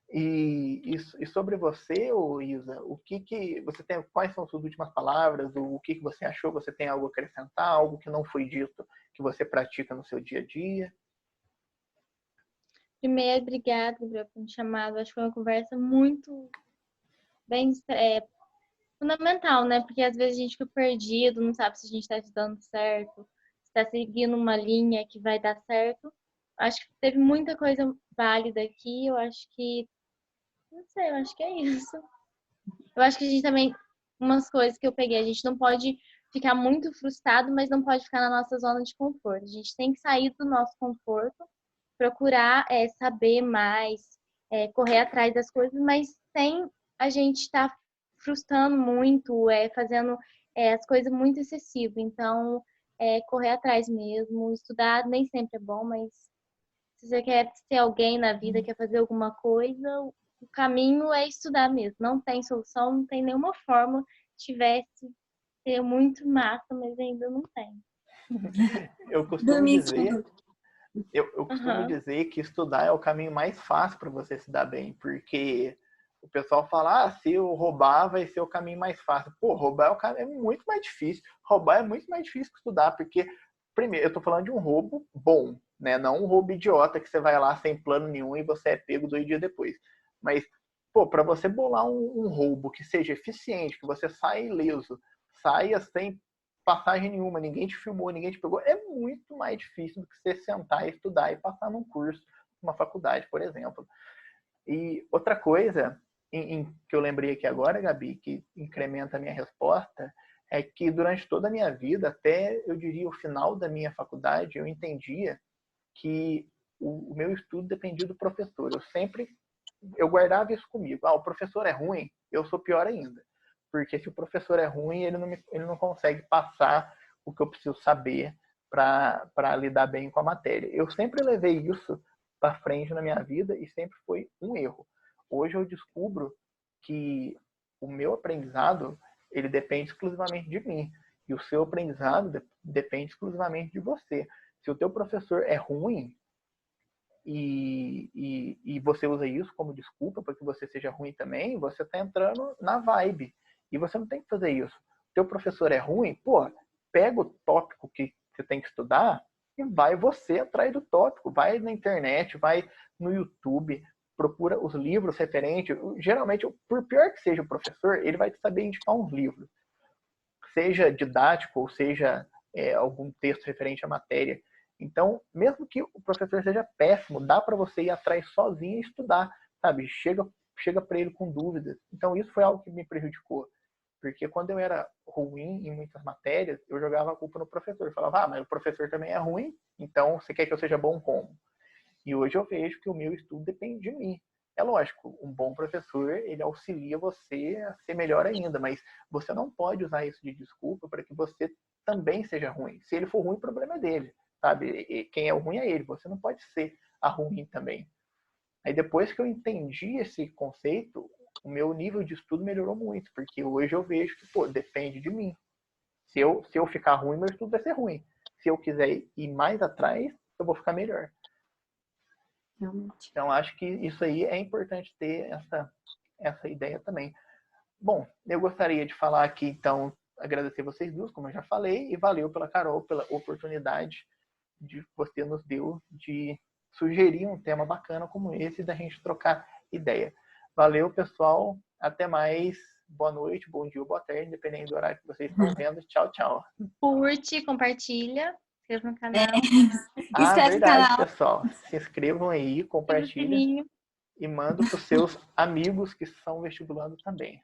E sobre você, Isa, o que você tem? Quais são suas últimas palavras? O que você achou? Você tem algo a acrescentar? Algo que não foi dito que você pratica no seu dia a dia? Primeiro, obrigada, Gabriel, por me chamado. Acho que foi uma conversa muito bem fundamental, né? Porque às vezes a gente fica perdido, não sabe se a gente está estudando certo, se está seguindo uma linha que vai dar certo. Acho que teve muita coisa válida aqui. Eu acho que, não sei, eu acho que é isso. Eu acho que a gente também, umas coisas que eu peguei, a gente não pode ficar muito frustrado, mas não pode ficar na nossa zona de conforto. A gente tem que sair do nosso conforto, procurar saber mais, correr atrás das coisas, mas sem a gente estar frustrando muito, fazendo as coisas muito excessivas. Então, correr atrás mesmo, estudar nem sempre é bom, mas se você quer ser alguém na vida, quer fazer alguma coisa, o caminho é estudar mesmo. Não tem solução, não tem nenhuma forma. Tivesse, seria muito massa, mas ainda não tem. Eu costumo Dormir dizer, tudo. eu costumo Uhum. dizer que estudar é o caminho mais fácil para você se dar bem, porque o pessoal fala, se eu roubar vai ser o caminho mais fácil. Pô, roubar é muito mais difícil. Roubar é muito mais difícil que estudar, porque, primeiro, eu tô falando de um roubo bom, né? Não um roubo idiota que você vai lá sem plano nenhum e você é pego 2 dias depois. Mas, pô, para você bolar um roubo que seja eficiente, que você saia ileso, saia sem passagem nenhuma, ninguém te filmou, ninguém te pegou, é muito mais difícil do que você sentar e estudar e passar num curso, numa faculdade, por exemplo. E outra coisa que eu lembrei aqui agora, Gabi, que incrementa a minha resposta, é que durante toda a minha vida, até eu diria o final da minha faculdade, eu entendia que o meu estudo dependia do professor. Eu guardava isso comigo. O professor é ruim, eu sou pior ainda. Porque se o professor é ruim, ele não consegue passar o que eu preciso saber para lidar bem com a matéria. Eu sempre levei isso para frente na minha vida e sempre foi um erro. Hoje eu descubro que o meu aprendizado ele depende exclusivamente de mim e o seu aprendizado depende exclusivamente de você. Se o teu professor é ruim, e você usa isso como desculpa para que você seja ruim também, você está entrando na vibe. E você não tem que fazer isso. teu professor é ruim, pô, pega o tópico que você tem que estudar e vai você atrás do tópico. Vai na internet, vai no YouTube, procura os livros referentes. Geralmente, por pior que seja o professor, ele vai saber indicar uns livros. Seja didático ou seja algum texto referente à matéria. Então, mesmo que o professor seja péssimo, dá para você ir atrás sozinho e estudar, sabe? Chega para ele com dúvidas. Então, isso foi algo que me prejudicou. Porque quando eu era ruim em muitas matérias, eu jogava a culpa no professor. Eu falava, mas o professor também é ruim, então você quer que eu seja bom como? E hoje eu vejo que o meu estudo depende de mim. É lógico, um bom professor, ele auxilia você a ser melhor ainda, mas você não pode usar isso de desculpa para que você também seja ruim. Se ele for ruim, o problema é dele, sabe? E quem é o ruim é ele, você não pode ser a ruim também. Aí depois que eu entendi esse conceito, o meu nível de estudo melhorou muito, porque hoje eu vejo que, pô, depende de mim. Se eu ficar ruim, meu estudo vai ser ruim. Se eu quiser ir mais atrás, eu vou ficar melhor. Realmente. Então, acho que isso aí é importante ter essa ideia também. Bom, eu gostaria de falar aqui, então, agradecer vocês duas, como eu já falei, e valeu pela Carol, pela oportunidade de você nos deu de sugerir um tema bacana como esse e da gente trocar ideia. Valeu, pessoal. Até mais. Boa noite, bom dia, boa tarde, dependendo do horário que vocês estão vendo. Tchau, tchau. Curte, compartilha, se inscreva no canal. Inscreve no Verdade, canal. pessoal. Se inscrevam aí, Ativa o compartilhem sininho. e mandem para os seus amigos que são vestibulando também.